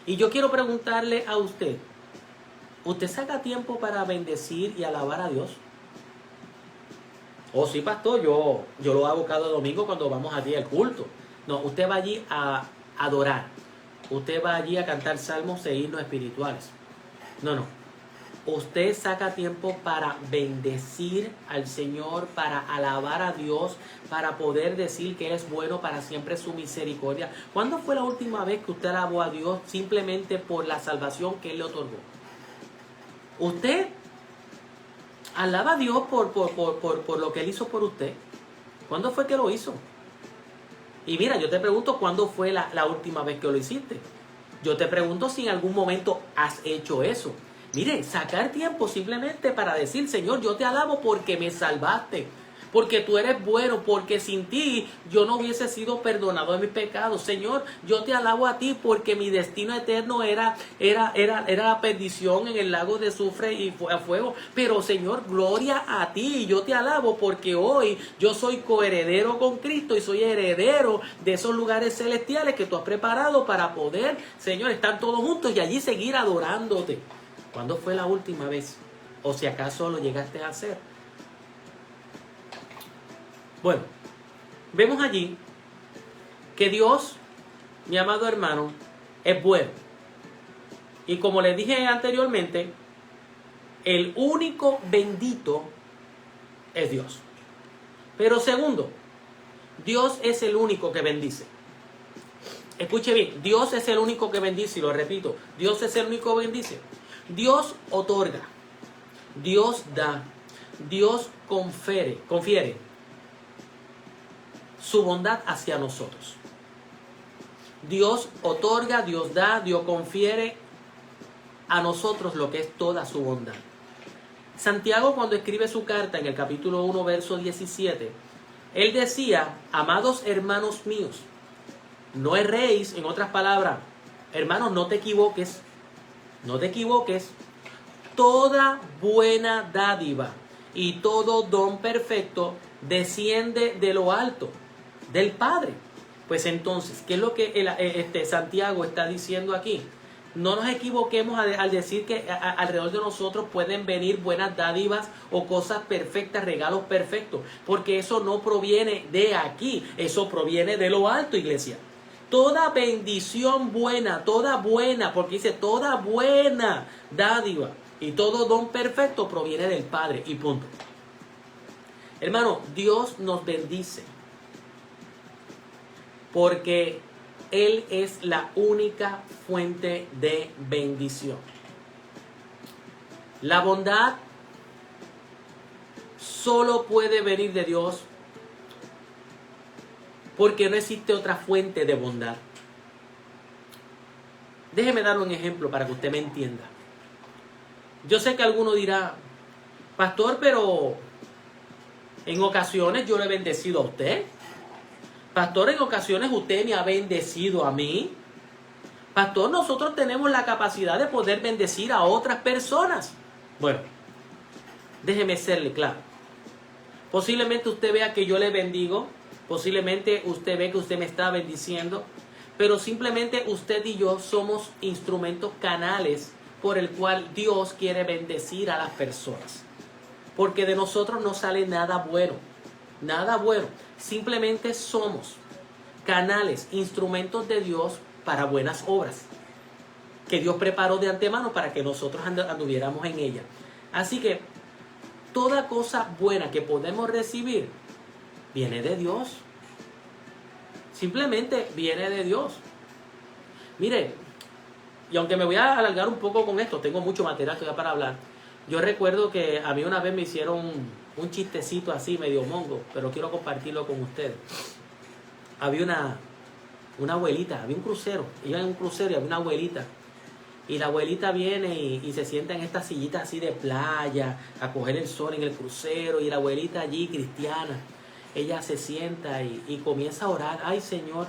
Y yo quiero preguntarle a usted, ¿usted saca tiempo para bendecir y alabar a Dios? Oh, sí, pastor, yo lo hago cada domingo cuando vamos allí al culto. No, usted va allí a adorar. Usted va allí a cantar salmos e himnos espirituales. No. Usted saca tiempo para bendecir al Señor, para alabar a Dios, para poder decir que Él es bueno, para siempre su misericordia. ¿Cuándo fue la última vez que usted alabó a Dios simplemente por la salvación que Él le otorgó? Usted alaba a Dios por lo que Él hizo por usted. ¿Cuándo fue que lo hizo? Y mira, yo te pregunto, ¿cuándo fue la última vez que lo hiciste? Yo te pregunto si en algún momento has hecho eso. Mire, sacar tiempo simplemente para decir, Señor, yo te alabo porque me salvaste. Porque tú eres bueno, porque sin ti yo no hubiese sido perdonado de mis pecados. Señor, yo te alabo a ti porque mi destino eterno era la perdición en el lago de azufre y fuego. Pero Señor, gloria a ti. Yo te alabo porque hoy yo soy coheredero con Cristo y soy heredero de esos lugares celestiales que tú has preparado para poder, Señor, estar todos juntos y allí seguir adorándote. ¿Cuándo fue la última vez? O si acaso lo llegaste a hacer. Bueno, vemos allí que Dios, mi amado hermano, es bueno. Y como les dije anteriormente, el único bendito es Dios. Pero segundo, Dios es el único que bendice. Escuche bien, Dios es el único que bendice, y lo repito, Dios es el único que bendice. Dios otorga, Dios da, Dios confiere su bondad hacia nosotros. Dios otorga, Dios da, Dios confiere a nosotros lo que es toda su bondad. Santiago, cuando escribe su carta en el capítulo 1, verso 17, él decía, amados hermanos míos, no erréis, en otras palabras, hermanos, no te equivoques, toda buena dádiva y todo don perfecto desciende de lo alto, del Padre. Pues entonces, ¿qué es lo que Santiago está diciendo aquí? No nos equivoquemos al decir que alrededor de nosotros pueden venir buenas dádivas o cosas perfectas, regalos perfectos, porque eso no proviene de aquí, eso proviene de lo alto, iglesia. Toda bendición buena, porque dice toda buena dádiva y todo don perfecto proviene del Padre, y punto. Hermano, Dios nos bendice porque Él es la única fuente de bendición. La bondad solo puede venir de Dios porque no existe otra fuente de bondad. Déjeme dar un ejemplo para que usted me entienda. Yo sé que alguno dirá, pastor, pero en ocasiones yo le he bendecido a usted. Pastor, en ocasiones usted me ha bendecido a mí. Pastor, nosotros tenemos la capacidad de poder bendecir a otras personas. Bueno, déjeme serle claro. Posiblemente usted vea que yo le bendigo. Posiblemente usted ve que usted me está bendiciendo. Pero simplemente usted y yo somos instrumentos, canales por el cual Dios quiere bendecir a las personas. Porque de nosotros no sale nada bueno. Nada bueno. Simplemente somos canales, instrumentos de Dios para buenas obras que Dios preparó de antemano para que nosotros anduviéramos en ella. Así que toda cosa buena que podemos recibir viene de Dios. Simplemente viene de Dios. Mire, y aunque me voy a alargar un poco con esto, tengo mucho material todavía para hablar. Yo recuerdo que a mí una vez me hicieron un chistecito así, medio mongo, pero quiero compartirlo con ustedes. Había una abuelita, había un crucero, iba en un crucero y había una abuelita. Y la abuelita viene y se sienta en esta sillita así de playa, a coger el sol en el crucero, y la abuelita allí, cristiana, ella se sienta y comienza a orar. Ay, Señor,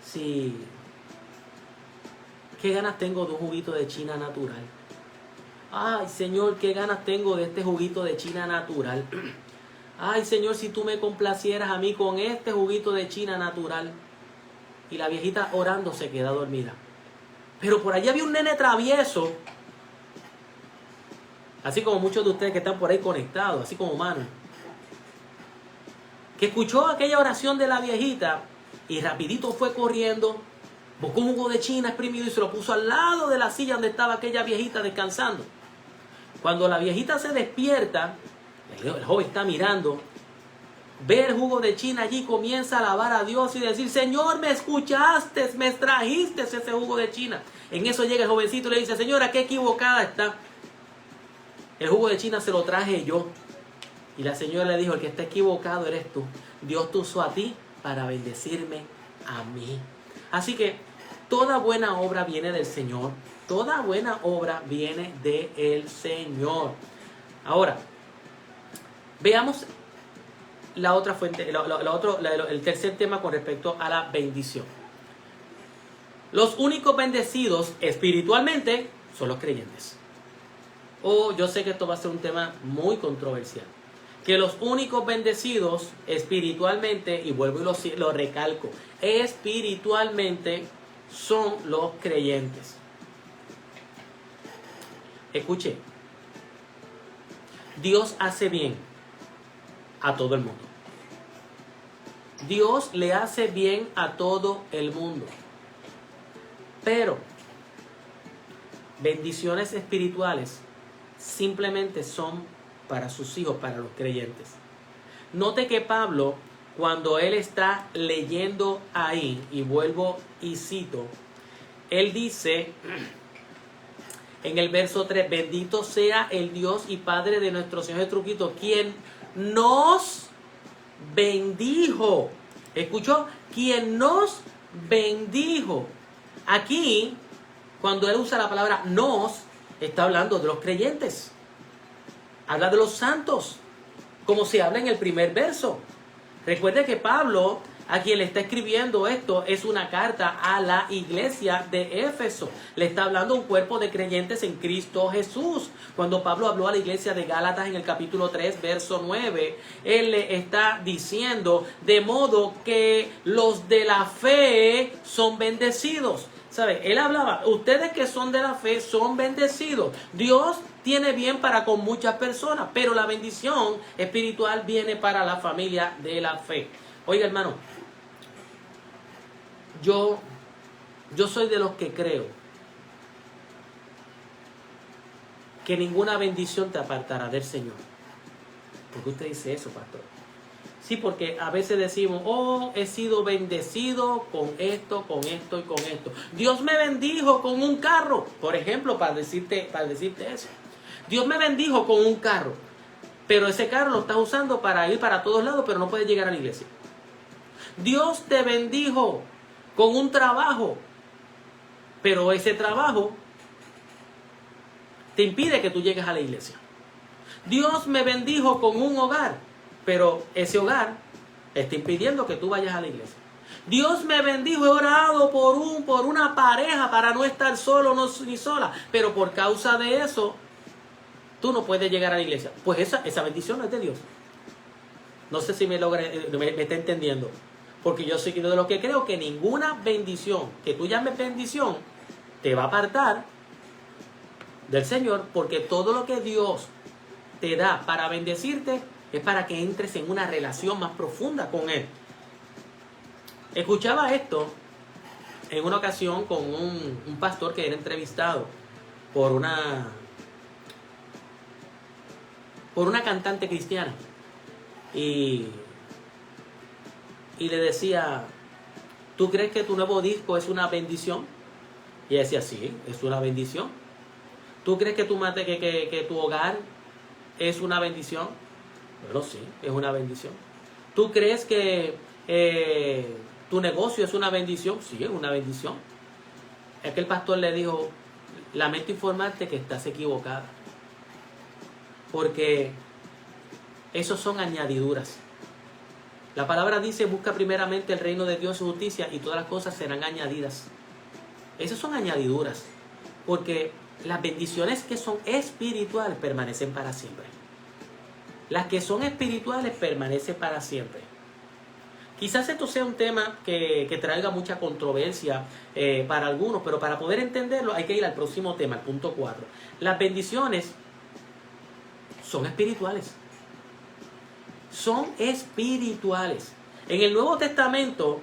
si qué ganas tengo de un juguito de China natural. Ay, Señor, qué ganas tengo de este juguito de China natural. Ay, Señor, si tú me complacieras a mí con este juguito de China natural. Y la viejita orando se queda dormida. Pero por allí había un nene travieso. Así como muchos de ustedes que están por ahí conectados, así como Manu. Que escuchó aquella oración de la viejita y rapidito fue corriendo. Buscó un jugo de China exprimido y se lo puso al lado de la silla donde estaba aquella viejita descansando. Cuando la viejita se despierta, el joven está mirando, ve el jugo de China allí, comienza a alabar a Dios y decir, Señor, me escuchaste, me trajiste ese jugo de China. En eso llega el jovencito y le dice, señora, qué equivocada está. El jugo de China se lo traje yo. Y la señora le dijo, el que está equivocado eres tú. Dios te usó a ti para bendecirme a mí. Así que toda buena obra viene del Señor. Toda buena obra viene del Señor. Ahora, veamos la otra fuente, el tercer tema con respecto a la bendición. Los únicos bendecidos espiritualmente son los creyentes. Yo sé que esto va a ser un tema muy controversial. Que los únicos bendecidos espiritualmente, y vuelvo y lo recalco, espiritualmente son los creyentes. Escuche, Dios hace bien a todo el mundo. Dios le hace bien a todo el mundo. Pero bendiciones espirituales simplemente son para sus hijos, para los creyentes. Note que Pablo, cuando él está leyendo ahí, y vuelvo y cito, él dice en el verso 3, bendito sea el Dios y Padre de nuestro Señor Jesucristo, quien nos bendijo. ¿Escuchó? Quien nos bendijo. Aquí, cuando él usa la palabra nos, está hablando de los creyentes. Habla de los santos, como se habla en el primer verso. Recuerde que Pablo, a quien le está escribiendo esto, es una carta a la iglesia de Éfeso. Le está hablando a un cuerpo de creyentes en Cristo Jesús. Cuando Pablo habló a la iglesia de Gálatas en el capítulo 3, verso 9, él le está diciendo, de modo que los de la fe son bendecidos. ¿Sabe? Él hablaba, ustedes que son de la fe son bendecidos. Dios tiene bien para con muchas personas, pero la bendición espiritual viene para la familia de la fe. Oiga, hermano, yo soy de los que creo que ninguna bendición te apartará del Señor. ¿Por qué usted dice eso, pastor? Sí, porque a veces decimos, he sido bendecido con esto, con esto y con esto. Dios me bendijo con un carro, por ejemplo, para decirte eso. Dios me bendijo con un carro, pero ese carro lo estás usando para ir para todos lados, pero no puedes llegar a la iglesia. Dios te bendijo con un trabajo, pero ese trabajo te impide que tú llegues a la iglesia. Dios me bendijo con un hogar, pero ese hogar está impidiendo que tú vayas a la iglesia. Dios me bendijo, he orado por una pareja para no estar solo ni sola, pero por causa de eso, tú no puedes llegar a la iglesia. Pues esa bendición no es de Dios. No sé si me está entendiendo. Porque yo soy uno de los que creo que ninguna bendición que tú llames bendición te va a apartar del Señor, porque todo lo que Dios te da para bendecirte es para que entres en una relación más profunda con Él. Escuchaba esto en una ocasión con un pastor que era entrevistado por una cantante cristiana. Y le decía, ¿tú crees que tu nuevo disco es una bendición? Y ella decía, sí, es una bendición. ¿Tú crees que tu hogar es una bendición? Bueno, sí, es una bendición. ¿Tú crees que tu negocio es una bendición? Sí, es una bendición. Es que el pastor le dijo, lamento informarte que estás equivocada. Porque esos son añadiduras. La palabra dice, busca primeramente el reino de Dios y su justicia y todas las cosas serán añadidas. Esas son añadiduras. Porque las bendiciones que son espirituales permanecen para siempre. Las que son espirituales permanecen para siempre. Quizás esto sea un tema que traiga mucha controversia para algunos, pero para poder entenderlo hay que ir al próximo tema, al punto 4. Las bendiciones son espirituales. Son espirituales. En el Nuevo Testamento,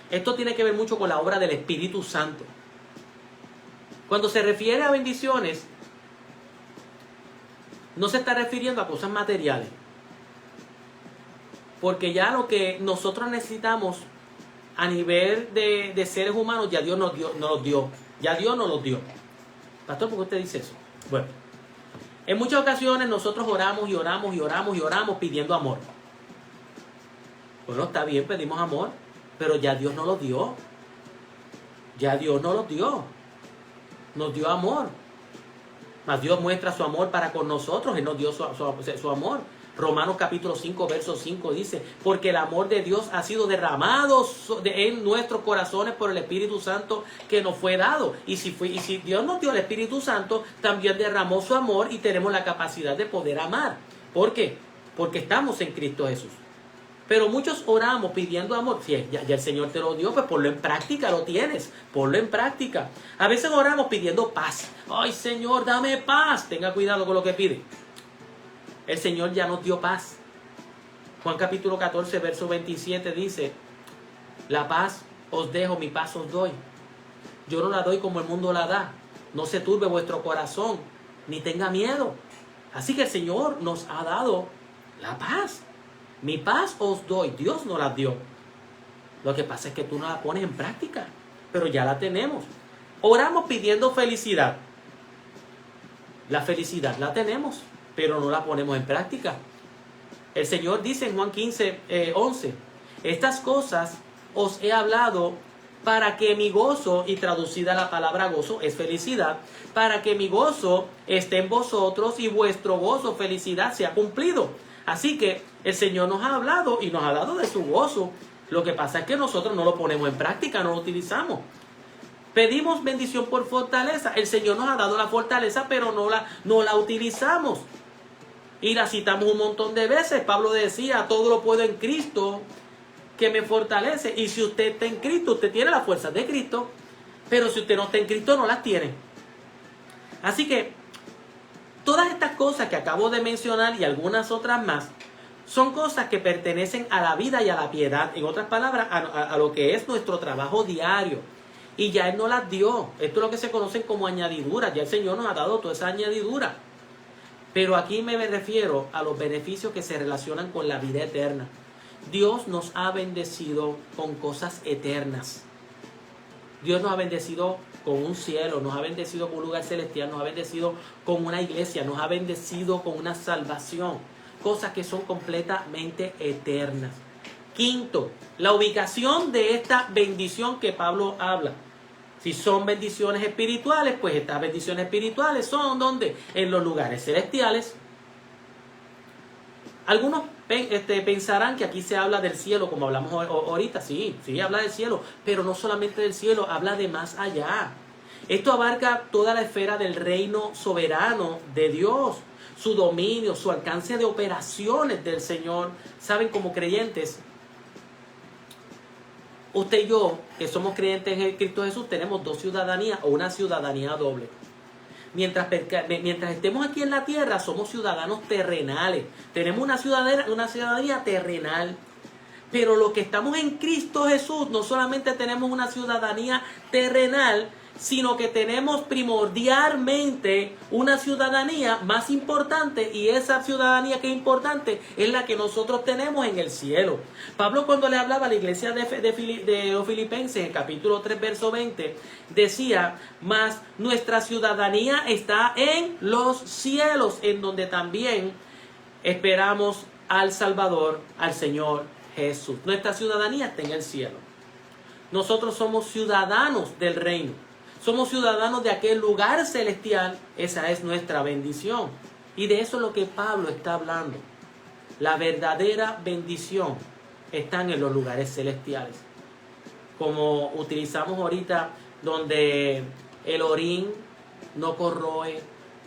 esto tiene que ver mucho con la obra del Espíritu Santo. Cuando se refiere a bendiciones, no se está refiriendo a cosas materiales. Porque ya lo que nosotros necesitamos a nivel de seres humanos, ya Dios nos los dio. Ya Dios nos los dio. Pastor, ¿por qué usted dice eso? Bueno, en muchas ocasiones nosotros oramos y oramos y oramos y oramos pidiendo amor. Bueno, está bien, pedimos amor, pero ya Dios nos lo dio. Ya Dios nos lo dio. nos dio amor. Mas Dios muestra su amor para con nosotros. Él nos dio su amor. Romanos capítulo 5, verso 5 dice, porque el amor de Dios ha sido derramado en nuestros corazones por el Espíritu Santo que nos fue dado. Y si Dios nos dio el Espíritu Santo, también derramó su amor y tenemos la capacidad de poder amar. ¿Por qué? Porque estamos en Cristo Jesús. Pero muchos oramos pidiendo amor. Si ya el Señor te lo dio, pues ponlo en práctica, lo tienes. Ponlo en práctica. A veces oramos pidiendo paz. Ay, Señor, dame paz. Tenga cuidado con lo que pide. El Señor ya nos dio paz. Juan capítulo 14, verso 27 dice, la paz os dejo, mi paz os doy. Yo no la doy como el mundo la da. No se turbe vuestro corazón, ni tenga miedo. Así que el Señor nos ha dado la paz. Mi paz os doy. Dios nos la dio. Lo que pasa es que tú no la pones en práctica, pero ya la tenemos. Oramos pidiendo felicidad. La felicidad la tenemos, pero no la ponemos en práctica. El Señor dice en Juan 15, 11, estas cosas os he hablado para que mi gozo, y traducida la palabra gozo es felicidad, para que mi gozo esté en vosotros y vuestro gozo, felicidad, sea cumplido. Así que el Señor nos ha hablado y nos ha dado de su gozo. Lo que pasa es que nosotros no lo ponemos en práctica, no lo utilizamos. Pedimos bendición por fortaleza. El Señor nos ha dado la fortaleza, pero no la utilizamos. Y la citamos un montón de veces. Pablo decía, todo lo puedo en Cristo que me fortalece. Y si usted está en Cristo, usted tiene la fuerza de Cristo. Pero si usted no está en Cristo, no las tiene. Así que todas estas cosas que acabo de mencionar y algunas otras más, son cosas que pertenecen a la vida y a la piedad. En otras palabras, a lo que es nuestro trabajo diario. Y ya Él nos las dio. Esto es lo que se conocen como añadiduras. Ya el Señor nos ha dado toda esa añadidura. Pero aquí me refiero a los beneficios que se relacionan con la vida eterna. Dios nos ha bendecido con cosas eternas. Dios nos ha bendecido con un cielo, nos ha bendecido con un lugar celestial, nos ha bendecido con una iglesia, nos ha bendecido con una salvación. Cosas que son completamente eternas. Quinto, la ubicación de esta bendición que Pablo habla. Si son bendiciones espirituales, pues estas bendiciones espirituales son ¿dónde? En los lugares celestiales. Algunos pensarán que aquí se habla del cielo, como hablamos ahorita. Sí, habla del cielo, pero no solamente del cielo, habla de más allá. Esto abarca toda la esfera del reino soberano de Dios, su dominio, su alcance de operaciones del Señor. Saben, como creyentes, usted y yo, que somos creyentes en Cristo Jesús, tenemos dos ciudadanías o una ciudadanía doble. Mientras estemos aquí en la tierra, somos ciudadanos terrenales. Tenemos una ciudadanía terrenal. Pero los que estamos en Cristo Jesús, no solamente tenemos una ciudadanía terrenal, sino que tenemos primordialmente una ciudadanía más importante, y esa ciudadanía que es importante es la que nosotros tenemos en el cielo. Pablo, cuando le hablaba a la iglesia de los Filipenses, en capítulo 3, verso 20, decía, mas nuestra ciudadanía está en los cielos, en donde también esperamos al Salvador, al Señor Jesús. Nuestra ciudadanía está en el cielo. Nosotros somos ciudadanos del reino. Somos ciudadanos de aquel lugar celestial. Esa es nuestra bendición. Y de eso es lo que Pablo está hablando. La verdadera bendición está en los lugares celestiales. Como utilizamos ahorita, donde el orín no corroe,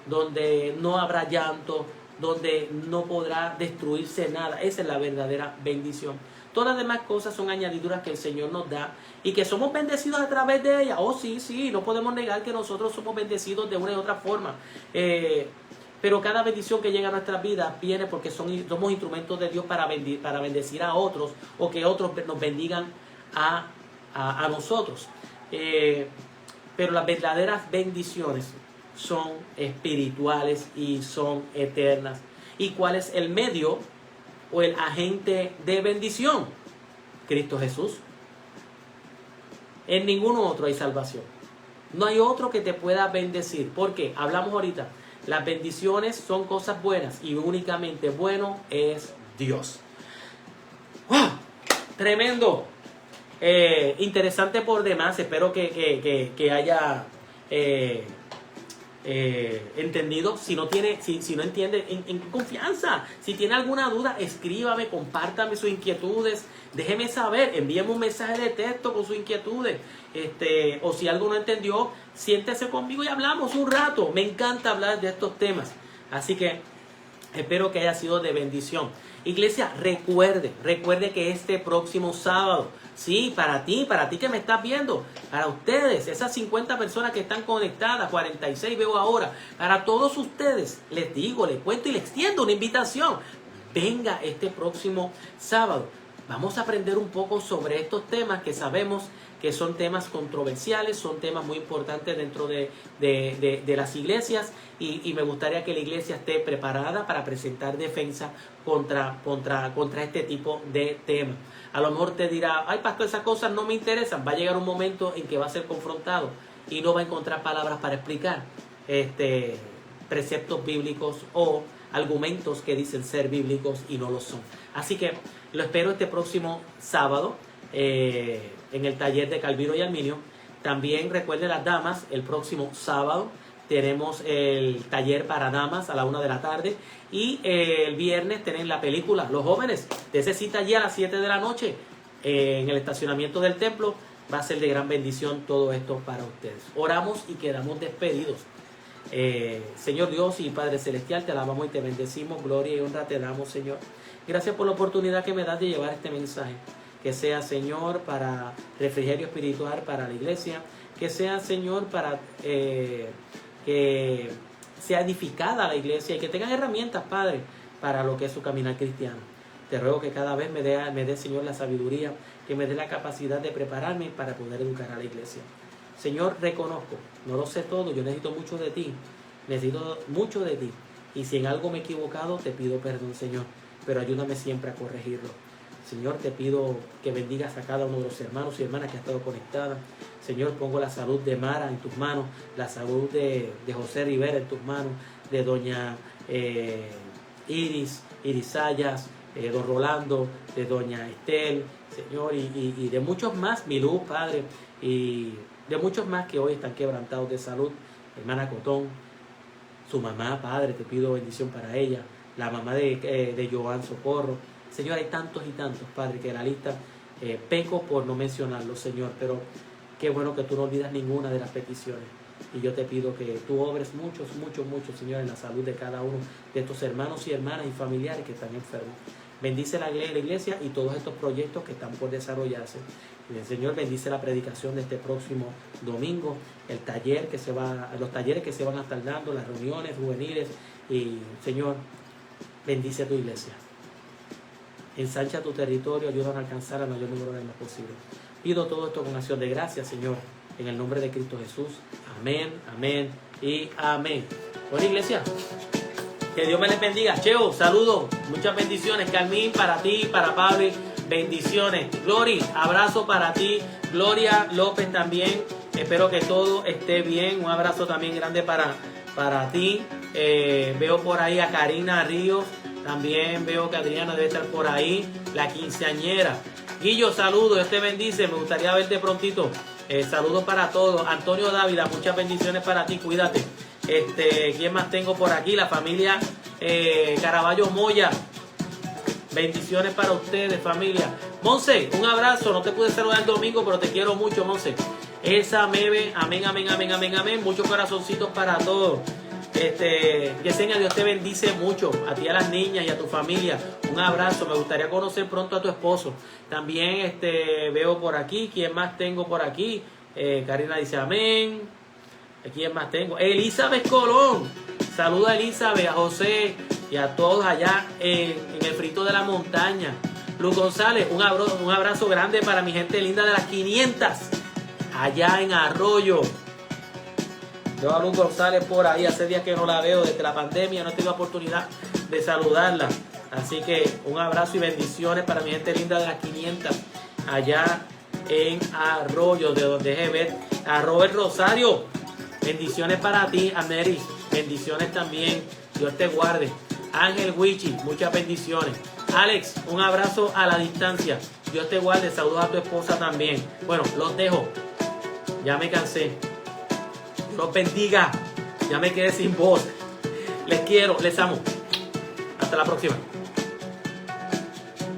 donde no habrá llanto, donde no podrá destruirse nada. Esa es la verdadera bendición. Todas las demás cosas son añadiduras que el Señor nos da y que somos bendecidos a través de ellas. Oh, sí, no podemos negar que nosotros somos bendecidos de una y otra forma. Pero cada bendición que llega a nuestras vidas viene porque somos instrumentos de Dios para bendecir a otros, o que otros nos bendigan a nosotros. Pero las verdaderas bendiciones son espirituales y son eternas. ¿Y cuál es el medio o el agente de bendición? Cristo Jesús. En ningún otro hay salvación. No hay otro que te pueda bendecir. ¿Por qué? Hablamos ahorita. Las bendiciones son cosas buenas y únicamente bueno es Dios. ¡Wow! Tremendo. Interesante por demás. Espero que haya entendido. Si no entiende, en confianza. Si tiene alguna duda, escríbame, compártame sus inquietudes, déjeme saber, envíeme un mensaje de texto con sus inquietudes. O si algo no entendió, siéntese conmigo y hablamos un rato. Me encanta hablar de estos temas. Así que espero que haya sido de bendición. Iglesia, recuerde que este próximo sábado, sí, para ti que me estás viendo, para ustedes, esas 50 personas que están conectadas, 46 veo ahora, para todos ustedes, les digo, les cuento y les extiendo una invitación. Venga este próximo sábado. Vamos a aprender un poco sobre estos temas que sabemos que son temas controversiales, son temas muy importantes dentro de las iglesias y me gustaría que la iglesia esté preparada para presentar defensa contra este tipo de temas. A lo mejor te dirá, ay pastor, esas cosas no me interesan. Va a llegar un momento en que va a ser confrontado y no va a encontrar palabras para explicar preceptos bíblicos o argumentos que dicen ser bíblicos y no lo son. Así que lo espero este próximo sábado en el taller de Calvino y Arminio. También recuerden las damas, el próximo sábado tenemos el taller para damas a la 1 de la tarde y el viernes tienen la película Los Jóvenes. De esa cita allí a las 7 de la noche en el estacionamiento del templo. Va a ser de gran bendición todo esto para ustedes. Oramos y quedamos despedidos. Señor Dios y Padre Celestial, te alabamos y te bendecimos. Gloria y honra te damos, Señor. Gracias por la oportunidad que me das de llevar este mensaje. Que sea, Señor, para refrigerio espiritual para la iglesia. Que sea, Señor, para que sea edificada la iglesia y que tengan herramientas, Padre, para lo que es su caminar cristiano. Te ruego que cada vez me dé, Señor, la sabiduría, que me dé la capacidad de prepararme para poder educar a la iglesia. Señor, reconozco, no lo sé todo, yo necesito mucho de ti. Y si en algo me he equivocado, te pido perdón, Señor, pero ayúdame siempre a corregirlo. Señor, te pido que bendigas a cada uno de los hermanos y hermanas que ha estado conectada. Señor, pongo la salud de Mara en tus manos, la salud de José Rivera en tus manos, de doña Iris Sayas, don Rolando, de doña Estel, Señor, y de muchos más, mi luz, Padre, y de muchos más que hoy están quebrantados de salud. Hermana Cotón, su mamá, Padre, te pido bendición para ella, la mamá de Joan Socorro. Señor, hay tantos y tantos, Padre, que la lista peco por no mencionarlos, Señor, pero qué bueno que tú no olvidas ninguna de las peticiones. Y yo te pido que tú obres mucho, Señor, en la salud de cada uno de estos hermanos y hermanas y familiares que están enfermos. Bendice la iglesia y todos estos proyectos que están por desarrollarse. Y el Señor, bendice la predicación de este próximo domingo, los talleres que se van a estar dando, las reuniones juveniles. Y Señor, bendice a tu iglesia. Ensancha tu territorio, ayúdanos a alcanzar al mayor número de almas posible. Pido todo esto con acción de gracias, Señor, en el nombre de Cristo Jesús. Amén, amén y amén. Bueno, iglesia, que Dios me les bendiga. Cheo, saludos, muchas bendiciones. Carmín, para ti, para Pablo, bendiciones. Glory, abrazo para ti. Gloria López también. Espero que todo esté bien. Un abrazo también grande para ti. Veo por ahí a Karina Ríos. También veo que Adriana debe estar por ahí. La quinceañera. Guillo, saludos. Dios te bendice. Me gustaría verte prontito. Saludos para todos. Antonio Dávila, muchas bendiciones para ti. Cuídate. ¿Quién más tengo por aquí? La familia Caraballo Moya. Bendiciones para ustedes, familia. Monse, un abrazo. No te pude saludar el domingo, pero te quiero mucho, Monse. Esa Mebe, amén, amén, amén, amén, amén. Muchos corazoncitos para todos. Yesenia, Dios te bendice mucho. A ti, a las niñas y a tu familia. Un abrazo. Me gustaría conocer pronto a tu esposo. También veo por aquí. ¿Quién más tengo por aquí? Karina dice amén. ¿Quién más tengo? Elizabeth Colón. Saluda a Elizabeth, a José y a todos allá en el frito de la montaña. Luz González, un abrazo grande para mi gente linda de las 500. Allá en Arroyo. Veo a Luz González por ahí. Hace días que no la veo desde la pandemia. No he tenido oportunidad de saludarla. Así que un abrazo y bendiciones para mi gente linda de las 500. Allá en Arroyo, de donde dejé ver a Robert Rosario. Bendiciones para ti, Ameri. Bendiciones también. Dios te guarde. Ángel Wichi, muchas bendiciones. Alex, un abrazo a la distancia. Dios te guarde. Saludos a tu esposa también. Bueno, los dejo. Ya me cansé. Dios bendiga. Ya me quedé sin voz. Les quiero, les amo. Hasta la próxima.